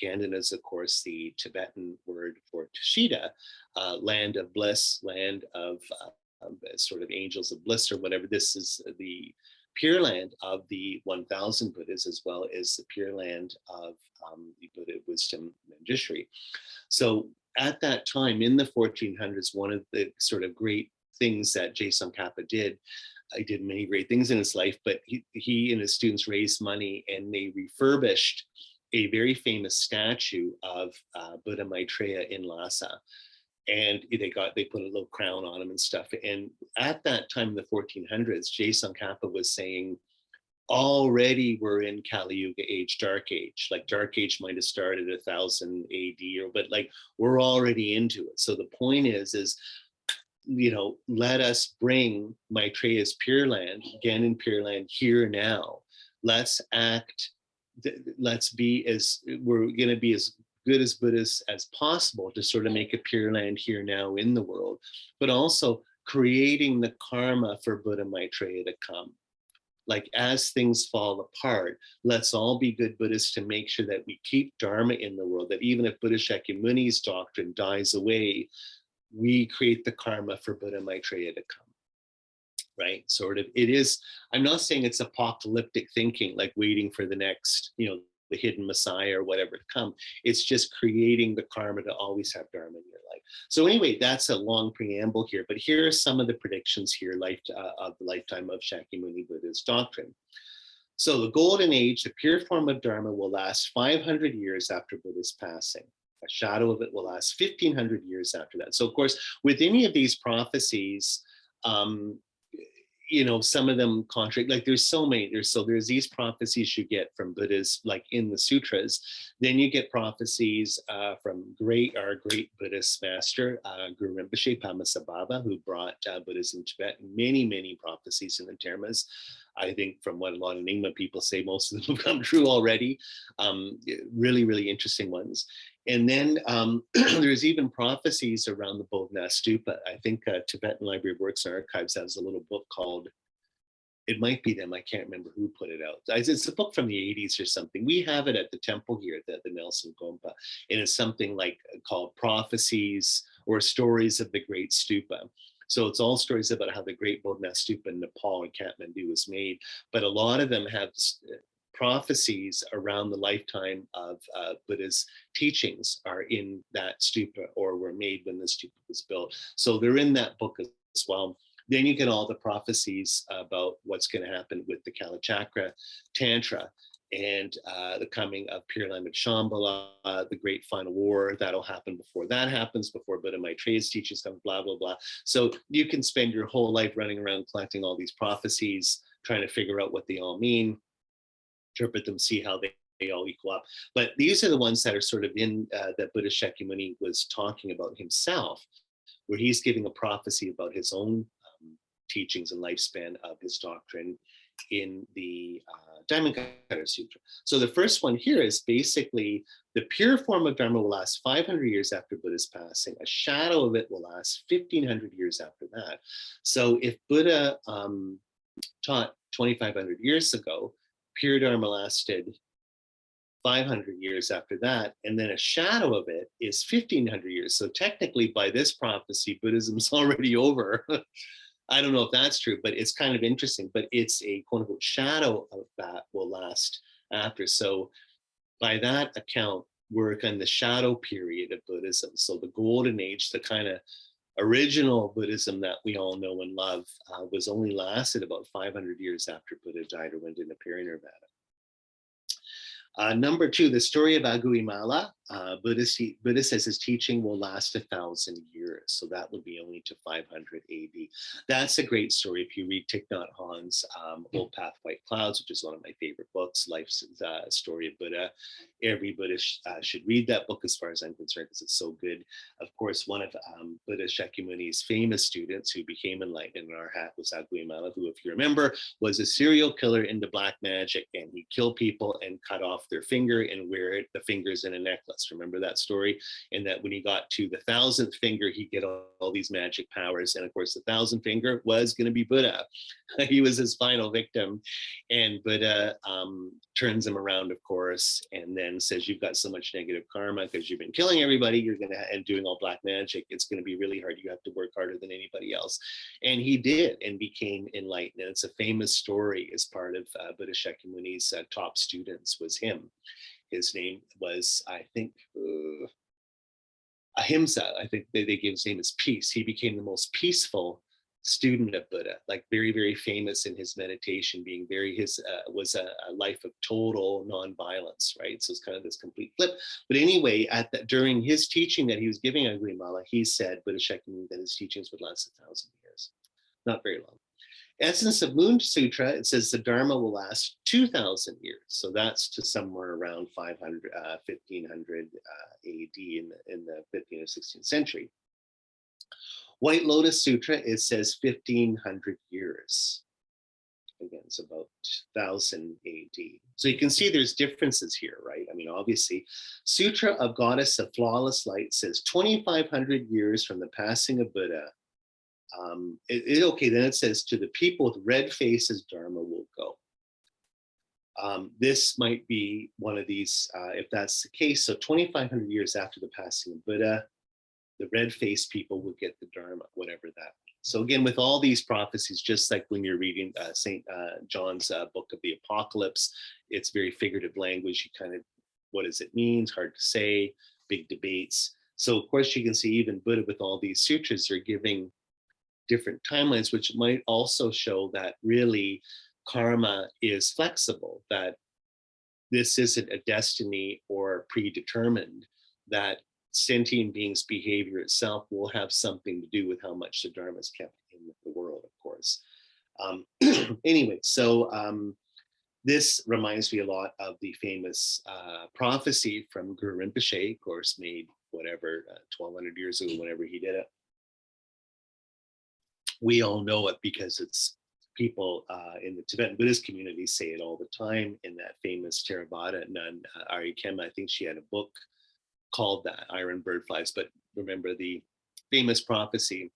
[SPEAKER 1] Ganden is of course the Tibetan word for Tushita, land of bliss, land of sort of angels of bliss or whatever. This is the Pure Land of the 1000 Buddhas, as well as the Pure Land of the Buddha wisdom Manjushri. So at that time in the 1400s, one of the sort of great things that Tsongkhapa did, he did many great things in his life, but he and his students raised money and they refurbished a very famous statue of Buddha Maitreya in Lhasa. And they put a little crown on him and stuff. And at that time in the 1400s, Tsongkhapa was saying, already we're in Kali Yuga age, dark age. Like dark age might have started 1000 AD, but like we're already into it. So the point is let us bring Maitreya's Pure Land, again in Pure Land, here now. Let's act. We're going to be as good as Buddhists as possible to sort of make a Pure Land here now in the world, but also creating the karma for Buddha Maitreya to come. Like, as things fall apart, let's all be good Buddhists to make sure that we keep Dharma in the world, that even if Buddha Shakyamuni's doctrine dies away, we create the karma for Buddha Maitreya to come, right? Sort of, it is, I'm not saying it's apocalyptic thinking, like waiting for the next, the hidden Messiah or whatever to come. It's just creating the karma to always have Dharma in your life. So anyway, that's a long preamble here, but here are some of the predictions here of the lifetime of Shakyamuni Buddha's doctrine. So the golden age, the pure form of Dharma, will last 500 years after Buddha's passing. A shadow of it will last 1,500 years after that. So of course, with any of these prophecies, some of them contradict, like there's so many, there's these prophecies you get from Buddhas, like in the sutras. Then you get prophecies from our great Buddhist master, Guru Rinpoche Padmasambhava, who brought Buddhism to Tibet. Many prophecies in the Dharmas. I think from what a lot of Nyingma people say, most of them have come true already. Really interesting ones. And then there's even prophecies around the Bodhana Stupa. I think Tibetan Library of Works and Archives has a little book called, it might be them, I can't remember who put it out. It's a book from the 80s or something. We have it at the temple here, the Nelson Gompa, and it's something like called Prophecies or Stories of the Great Stupa. So it's all stories about how the Great Bodhana Stupa in Nepal and Kathmandu was made, but a lot of them have prophecies around the lifetime of Buddha's teachings are in that stupa or were made when the stupa was built. So they're in that book as well. Then you get all the prophecies about what's going to happen with the Kalachakra Tantra and the coming of Pure Land Shambhala, the Great Final War. That'll happen before that happens, before Buddha Maitreya's teachings come, blah, blah, blah. So you can spend your whole life running around collecting all these prophecies, trying to figure out what they all mean, interpret them, see how they all equal up. But these are the ones that are sort of in that Buddha Shakyamuni was talking about himself, where he's giving a prophecy about his own teachings and lifespan of his doctrine in the Diamond Cutter Sutra. So the first one here is basically the pure form of Dharma will last 500 years after Buddha's passing. A shadow of it will last 1,500 years after that. So if Buddha taught 2,500 years ago, pure Dharma lasted 500 years after that, and then a shadow of it is 1,500 years. So technically, by this prophecy, Buddhism's already over. I don't know if that's true, but it's kind of interesting. But it's a quote unquote shadow of that will last after. So by that account, we're in the shadow period of Buddhism. So the golden age, the kind of original Buddhism that we all know and love, was only lasted about 500 years after Buddha died or went into Parinirvana. Number two, the story of Aguimala. Buddha says his teaching will last 1,000 years. So that would be only to 500 AD. That's a great story. If you read Thich Nhat Hanh's Old Path, White Clouds, which is one of my favorite books, Life's Story of Buddha. Every Buddhist should read that book as far as I'm concerned, because it's so good. Of course, one of Buddha Shakyamuni's famous students who became enlightened in our hat was Aguimala, who, if you remember, was a serial killer into black magic, and he killed people and cut off their finger and wear the fingers in a necklace. Remember that story? And that when he got to the 1,000th finger, he'd get all these magic powers. And of course, the 1,000th finger was going to be Buddha. He was his final victim. And Buddha turns him around, of course, and then says, you've got so much negative karma because you've been killing everybody, you're going to, and doing all black magic. It's going to be really hard. You have to work harder than anybody else. And he did, and became enlightened. And it's a famous story as part of Buddha Shakyamuni's top students was him. His name was, I think, Ahimsa. I think they gave his name as peace. He became the most peaceful student of Buddha, like very, very famous in his meditation, being was a life of total nonviolence, right? So it's kind of this complete flip. But anyway, during his teaching that he was giving Aguimala, he said, Buddha Shakyamuni, that his teachings would last 1,000 years. Not very long. Essence of Moon Sutra, it says the Dharma will last 2,000 years. So that's to somewhere around 1,500 AD in the 15th or 16th century. White Lotus Sutra, it says 1,500 years. Again, it's about 1,000 AD. So you can see there's differences here, right? I mean, obviously, Sutra of Goddess of Flawless Light says 2,500 years from the passing of Buddha Okay, then it says, to the people with red faces, Dharma will go. This might be one of these, if that's the case. So 2,500 years after the passing of Buddha, the red-faced people will get the Dharma, whatever that means. So again, with all these prophecies, just like when you're reading St. John's book of the Apocalypse, it's very figurative language. You kind of, what does it mean? It's hard to say, big debates. So of course you can see even Buddha with all these sutras are giving different timelines, which might also show that really karma is flexible, that this isn't a destiny or predetermined, that sentient beings' behavior itself will have something to do with how much the Dharma is kept in the world, of course. Anyway, so this reminds me a lot of the famous prophecy from Guru Rinpoche, of course, made whatever, 1,200 years ago, whenever he did it. We all know it because it's people in the Tibetan Buddhist community say it all the time. In that famous Theravada nun, Archaya, I think she had a book called that, Iron Bird Flies. But remember the famous prophecy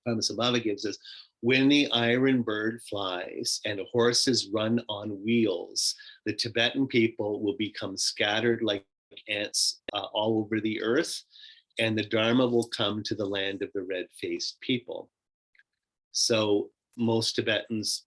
[SPEAKER 1] Padmasambhava gives us, when the iron bird flies and horses run on wheels, the Tibetan people will become scattered like ants all over the earth, and the Dharma will come to the land of the red-faced people. So most Tibetans,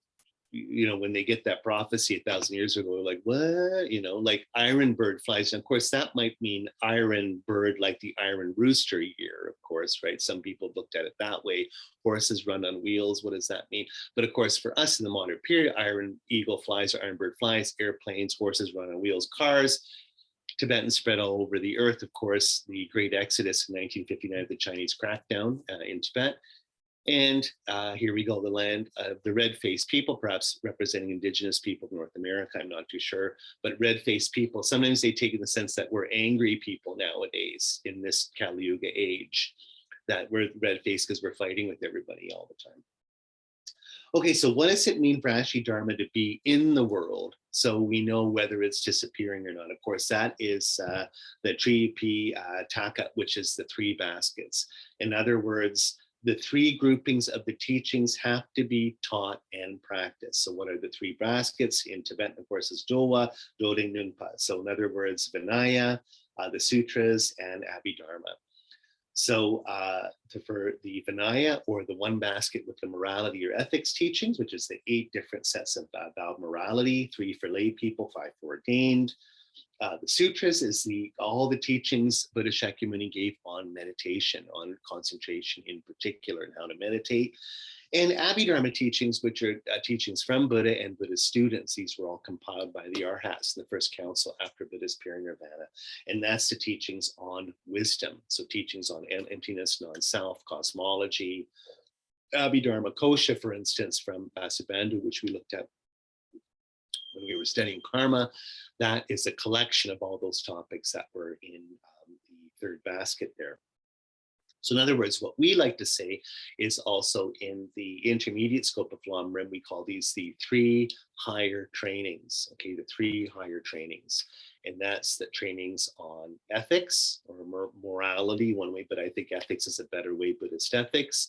[SPEAKER 1] you know, when they get that prophecy 1,000 years ago, they're like, what? You know, like iron bird flies. And of course, that might mean iron bird, like the iron rooster year, of course, right? Some people looked at it that way. Horses run on wheels. What does that mean? But of course, for us in the modern period, iron eagle flies or iron bird flies, airplanes, horses run on wheels, cars. Tibetans spread all over the earth. Of course, the Great Exodus in 1959, the Chinese crackdown in Tibet. And here we go, the land of the red-faced people, perhaps representing indigenous people of North America, I'm not too sure, but red-faced people, sometimes they take in the sense that we're angry people nowadays in this Kali Yuga age, that we're red-faced because we're fighting with everybody all the time. Okay, so what does it mean for Ashi Dharma to be in the world? So we know whether it's disappearing or not. Of course, that is the Tripi Taka, which is the three baskets. In other words, the three groupings of the teachings have to be taught and practiced. So what are the three baskets? In Tibetan, of course, is Dowa, Doding, Nungpa. So in other words, Vinaya, the Sutras, and Abhidharma. So for the Vinaya, or the one basket with the morality or ethics teachings, which is the 8 different sets of about morality, 3 for lay people, 5 for ordained. The sutras is all the teachings Buddha Shakyamuni gave on meditation, on concentration in particular, and how to meditate. And Abhidharma teachings, which are teachings from Buddha and Buddha's students. These were all compiled by the Arhats in the first council after Buddha's parinirvana. And that's the teachings on wisdom. So teachings on emptiness, non-self, cosmology. Abhidharma Kosha, for instance, from Vasubandhu, which we looked at when we were studying karma, that is a collection of all those topics that were in the third basket there. So in other words, what we like to say is also in the intermediate scope of LamRim, we call these the 3 higher trainings, okay, the 3 higher trainings. And that's the trainings on ethics or morality one way, but I think ethics is a better way, Buddhist ethics,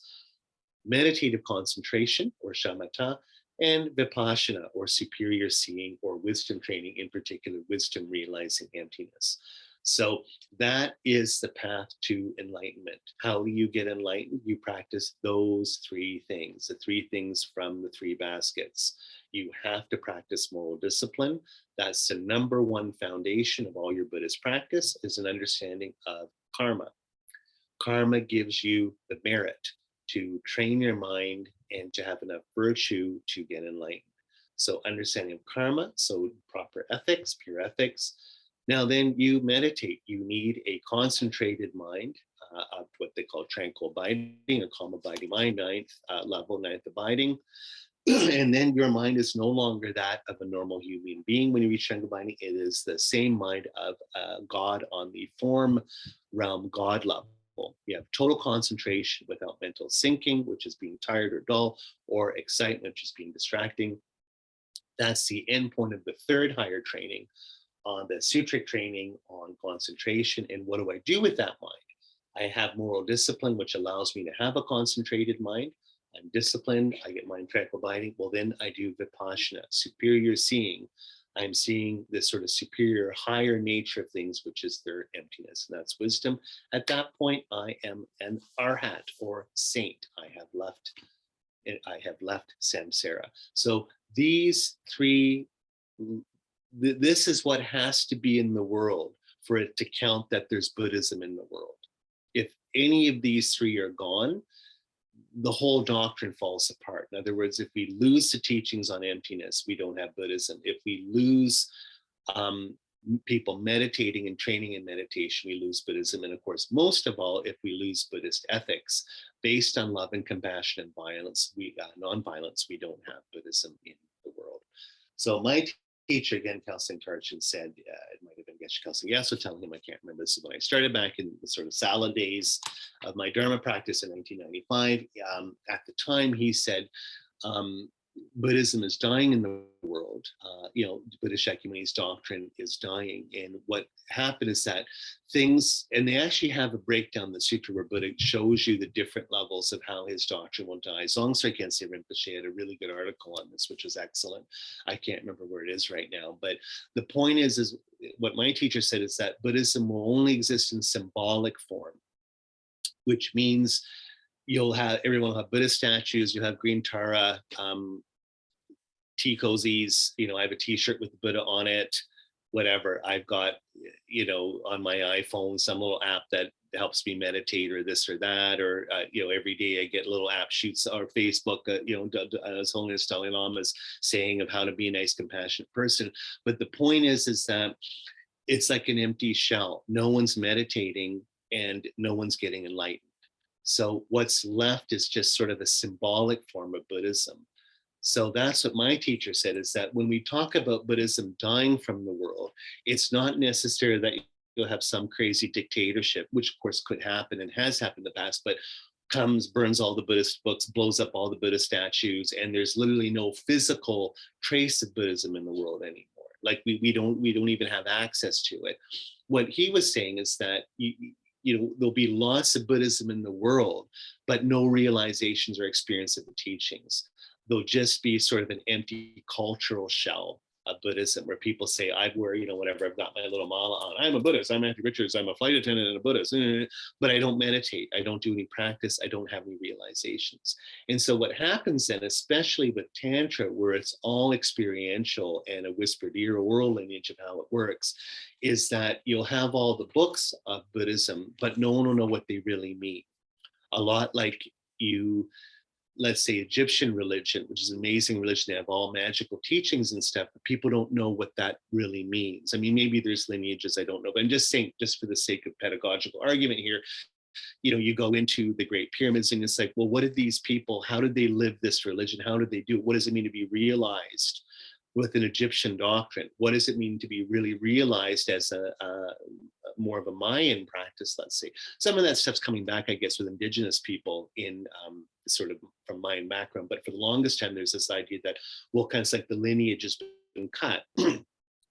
[SPEAKER 1] meditative concentration or shamatha, and vipassana or superior seeing or wisdom training, in particular, wisdom realizing emptiness. So that is the path to enlightenment. How do you get enlightened? You practice those 3 things, the 3 things from the 3 baskets. You have to practice moral discipline. That's the number 1 foundation of all your Buddhist practice, is an understanding of karma. Karma gives you the merit to train your mind and to have enough virtue to get enlightened. So understanding of karma, so proper ethics, pure ethics. Now then you meditate. You need a concentrated mind of what they call tranquil abiding or calm abiding mind, 9th level, 9th abiding. And then your mind is no longer that of a normal human being. When you reach tranquil abiding, it is the same mind of God on the form realm, God level. You have total concentration without mental sinking, which is being tired or dull, or excitement, which is being distracting. That's the end point of the 3rd higher training, on the sutric training on concentration. And what do I do with that mind? I have moral discipline, which allows me to have a concentrated mind. I'm disciplined, I get mind tranquil abiding. Well, then I do vipassana, superior seeing. I'm seeing this sort of superior, higher nature of things, which is their emptiness, and that's wisdom. At that point, I am an arhat or saint. I have left samsara. So these three, this is what has to be in the world for it to count that there's Buddhism in the world. If any of these three are gone, the whole doctrine falls apart. In other words, if we lose the teachings on emptiness, we don't have Buddhism. If we lose people meditating and training in meditation, we lose Buddhism. And of course, most of all, if we lose Buddhist ethics based on love and compassion and violence, non-violence, we don't have Buddhism in the world. So my teacher, again, Kelsang Tarchin, said, it might have been Geshe Kelsang Gyatso telling him, I can't remember, this is when I started back in the sort of Sala days of my Dharma practice in 1995. At the time, he said, Buddhism is dying in the world. Buddhist Shakyamuni's doctrine is dying. And what happened is that things, and they actually have a breakdown in the Sutra where Buddha shows you the different levels of how his doctrine will die. Dzogchen Khyentse Rinpoche had a really good article on this, which was excellent. I can't remember where it is right now. But the point is what my teacher said is that Buddhism will only exist in symbolic form, which means everyone will have Buddhist statues, you'll have green Tara, tea cozies, I have a t-shirt with Buddha on it, whatever. I've got, on my iPhone, some little app that helps me meditate or this or that, or, every day I get little app shoots or Facebook, as Holiness Dalai Lama's saying of how to be a nice, compassionate person. But the point is that it's like an empty shell. No one's meditating and no one's getting enlightened. So what's left is just sort of a symbolic form of Buddhism. So that's what my teacher said, is that when we talk about Buddhism dying from the world, it's not necessary that you'll have some crazy dictatorship, which of course could happen and has happened in the past, but comes, burns all the Buddhist books, blows up all the Buddhist statues, and there's literally no physical trace of Buddhism in the world anymore. Like we don't even have access to it. What he was saying is that there'll be lots of Buddhism in the world, but no realizations or experience of the teachings. There'll just be sort of an empty cultural shell of Buddhism where people say, I wear, whatever, I've got my little mala on. I'm a Buddhist, I'm Matthew Richards, I'm a flight attendant and a Buddhist, but I don't meditate, I don't do any practice, I don't have any realizations. And so what happens then, especially with Tantra, where it's all experiential and a whispered ear, oral lineage of how it works, is that you'll have all the books of Buddhism, but no one will know what they really mean. A lot like let's say Egyptian religion, which is an amazing religion, they have all magical teachings and stuff, but people don't know what that really means. I mean, maybe there's lineages, I don't know, but I'm just saying, just for the sake of pedagogical argument here, you go into the Great Pyramids and it's like, well, what did these people, how did they live this religion? How did they do it? What does it mean to be realized with an Egyptian doctrine? What does it mean to be really realized as a more of a Mayan practice, let's say? Some of that stuff's coming back, I guess, with indigenous people in sort of from Mayan background. But for the longest time, there's this idea that, well, kind of like the lineage has been cut.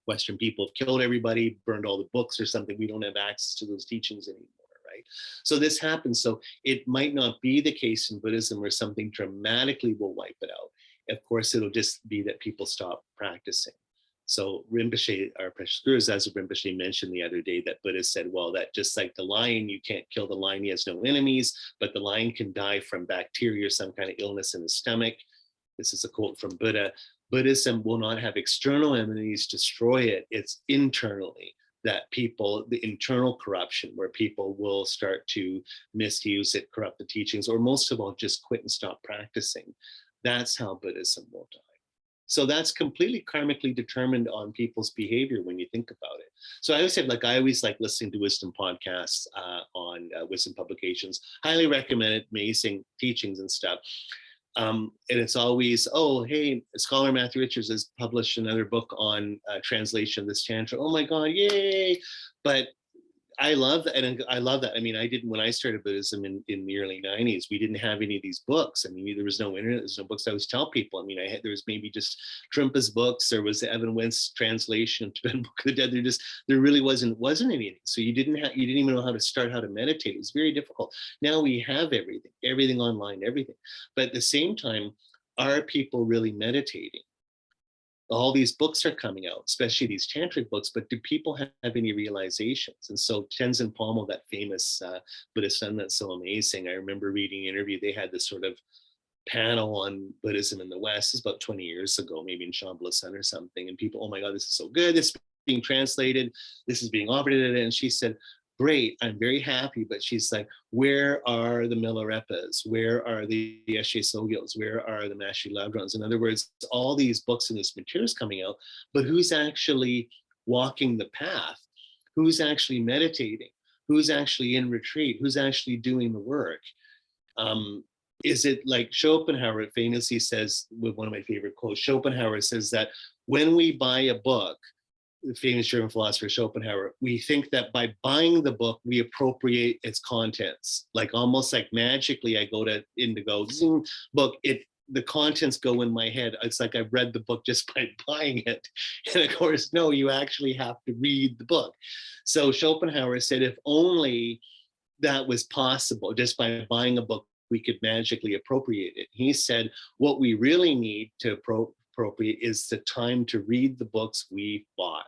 [SPEAKER 1] Western people have killed everybody, burned all the books or something. We don't have access to those teachings anymore, right? So this happens. So it might not be the case in Buddhism where something dramatically will wipe it out. Of course, it'll just be that people stop practicing. So Rinpoche, our precious Guru Zazu Rinpoche mentioned the other day that Buddha said, well, that just like the lion, you can't kill the lion, he has no enemies, but the lion can die from bacteria or some kind of illness in the stomach. This is a quote from Buddha. Buddhism will not have external enemies destroy it. It's internally that people, the internal corruption, where people will start to misuse it, corrupt the teachings, or most of all, just quit and stop practicing. That's how Buddhism will die. So that's completely karmically determined on people's behavior when you think about it. So I always say, I always like listening to wisdom podcasts on wisdom publications. Highly recommend it, amazing teachings and stuff. And it's always, oh, hey, Scholar Matthew Richards has published another book on translation of this Tantra. Oh my God, yay. But I love that, and I love that. I mean, I didn't when I started Buddhism in the early '90s. We didn't have any of these books. I mean, there was no internet. There's no books. I always tell people. I mean, there was maybe just Trimpa's books. There was the Evan Wentz translation of Tibetan Book of the Dead. There really wasn't anything. So you didn't even know how to start, how to meditate. It was very difficult. Now we have everything online, everything. But at the same time, are people really meditating? All these books are coming out, especially these tantric books, but do people have any realizations? And so Tenzin Palmo, that famous Buddhist son that's so amazing, I remember reading an interview, they had this sort of panel on Buddhism in the West, it's about 20 years ago, maybe in Shambhala Sun or something, and people, oh my God, this is so good, this is being translated, this is being offered, and she said, great, I'm very happy, but she's like, where are the Milarepas? Where are the Eshe Sogyals? Where are the Mashi Ladrons? In other words, all these books and this material is coming out, but who's actually walking the path? Who's actually meditating? Who's actually in retreat? Who's actually doing the work? Is it like Schopenhauer famously says, with one of my favorite quotes, Schopenhauer says that when we buy a book, the famous German philosopher Schopenhauer, we think that by buying the book, we appropriate its contents. Like almost like magically, I go to Indigo, zoom, book, the contents go in my head. It's like I've read the book just by buying it. And of course, no, you actually have to read the book. So Schopenhauer said, if only that was possible, just by buying a book, we could magically appropriate it. He said, what we really need to appropriate is the time to read the books we bought.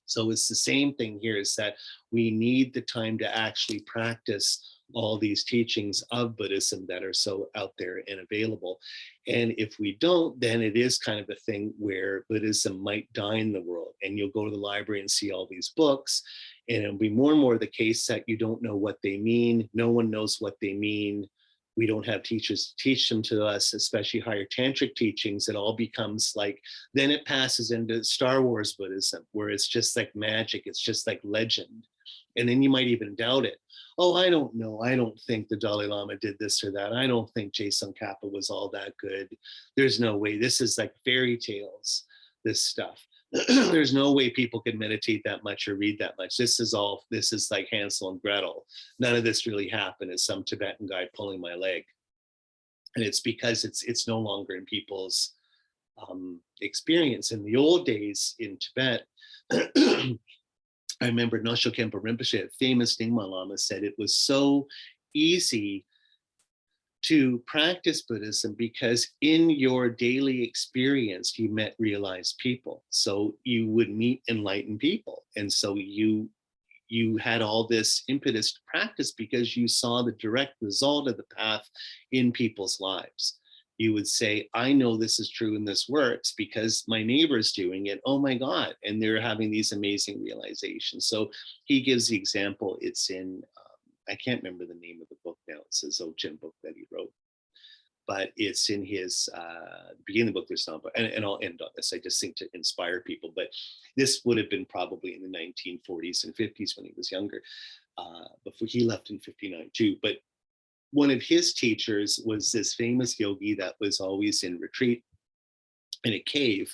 [SPEAKER 1] So it's the same thing here, is that we need the time to actually practice all these teachings of Buddhism that are so out there and available. And if we don't, then it is kind of a thing where Buddhism might die in the world, and you'll go to the library and see all these books, and it'll be more and more the case that you don't know what they mean. No one knows what they mean. We don't have teachers to teach them to us, especially higher tantric teachings. It all becomes like, then it passes into Star Wars Buddhism, where it's just like magic, it's just like legend. And then you might even doubt it. Oh, I don't know. I don't think the Dalai Lama did this or that. I don't think Tsongkhapa was all that good. There's no way. This is like fairy tales, this stuff. There's no way people can meditate that much or read that much. This is like Hansel and Gretel. None of this really happened. It's some Tibetan guy pulling my leg. And it's because it's no longer in people's experience. In the old days in Tibet, I remember Nosho Khenpo Rinpoche, a famous Nyingma Lama, said it was so easy to practice Buddhism because in your daily experience, you met realized people. So you would meet enlightened people. And so you had all this impetus to practice because you saw the direct result of the path in people's lives. You would say, I know this is true and this works because my neighbor's doing it. Oh my God. And they're having these amazing realizations. So he gives the example. It's in, I can't remember the name of the book now. It's a Dzogchen book that he wrote, but it's in his beginning of the book. There's not, and I'll end on this. I just think to inspire people, but this would have been probably in the 1940s and 50s when he was younger, before he left in 59 too. But one of his teachers was this famous yogi that was always in retreat in a cave.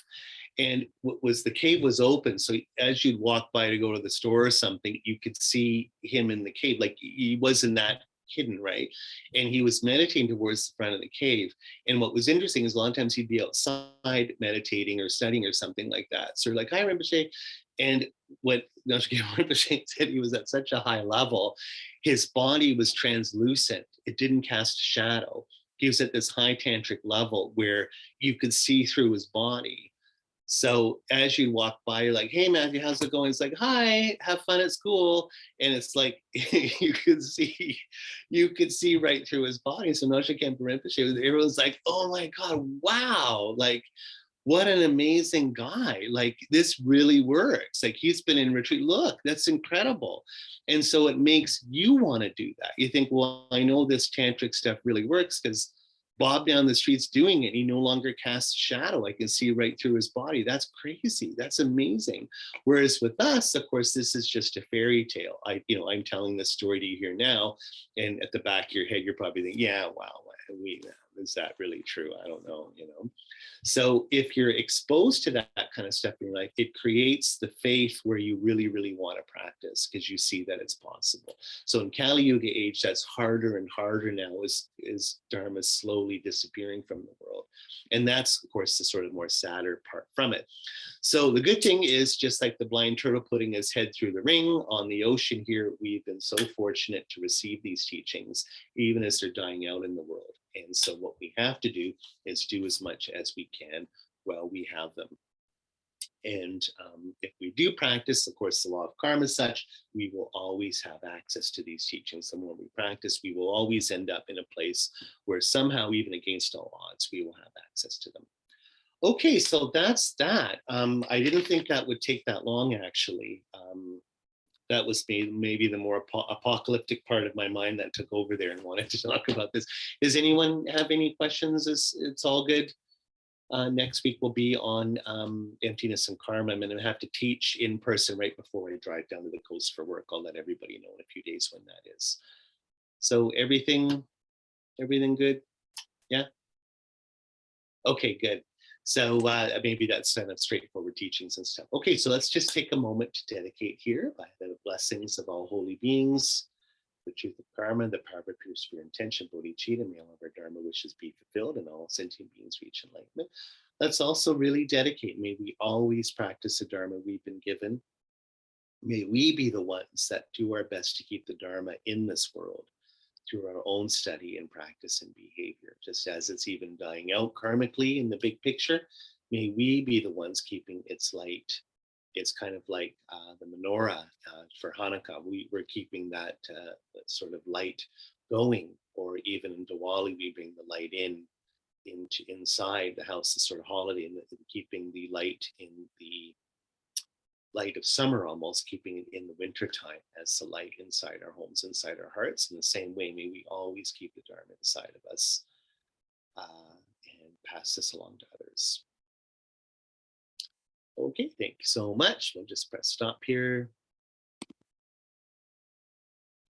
[SPEAKER 1] And the cave was open. So as you'd walk by to go to the store or something, you could see him in the cave. Like he wasn't that hidden, right? And he was meditating towards the front of the cave. And what was interesting is a lot of times he'd be outside meditating or studying or something like that. So like, hi, Rinpoche. And what Rinpoche said, he was at such a high level, his body was translucent. It didn't cast a shadow. He was at this high tantric level where you could see through his body. So as you walk by, you're like, hey, Matthew, how's it going? It's like, hi, have fun at school. And it's like, you could see right through his body. So Nosho Khenpo Rinpoche, everyone's like, oh my God, wow. Like, what an amazing guy. Like, this really works. Like, he's been in retreat. Look, that's incredible. And so it makes you want to do that. You think, well, I know this tantric stuff really works because Bob down the street's doing it. He no longer casts shadow. I can see right through his body. That's crazy. That's amazing. Whereas with us, of course, this is just a fairy tale. I'm telling this story to you here now, and at the back of your head, you're probably thinking, yeah, wow, Is that really true? I don't know, you know. So if you're exposed to that kind of stuff in your life, it creates the faith where you really, really want to practice because you see that it's possible. So in Kali Yuga age, that's harder and harder now as Dharma is slowly disappearing from the world. And that's, of course, the sort of more sadder part from it. So the good thing is, just like the blind turtle putting his head through the ring on the ocean here, we've been so fortunate to receive these teachings, even as they're dying out in the world. And so what we have to do is do as much as we can while we have them. And if we do practice, of course, the law of karma is such, we will always have access to these teachings. The more we practice, we will always end up in a place where somehow, even against all odds, we will have access to them. Okay, so that's that. I didn't think that would take that long, actually. That was maybe the more apocalyptic part of my mind that took over there and wanted to talk about this. Does anyone have any questions? It's all good. Next week will be on emptiness and karma. I'm going to have to teach in person right before I drive down to the coast for work. I'll let everybody know in a few days when that is. So everything good? Yeah? Okay, good. So maybe that's kind of straightforward teachings and stuff. Okay, so let's just take a moment to dedicate here by the blessings of all holy beings, the truth of karma, the power of pure spirit intention, bodhicitta, may all of our dharma wishes be fulfilled and all sentient beings reach enlightenment. Let's also really dedicate, may we always practice the dharma we've been given. May we be the ones that do our best to keep the dharma in this world through our own study and practice and behavior, just as it's even dying out karmically in the big picture. May we be the ones keeping its light. It's kind of like the menorah for Hanukkah. We're keeping that sort of light going, or even in Diwali, we bring the light into inside the house, the sort of holiday, and keeping the light in the light of summer, almost keeping it in the winter time as the light inside our homes, inside our hearts. In the same way, may we always keep the dharma inside of us and pass this along to others. Okay, thank you so much. We'll just press stop here.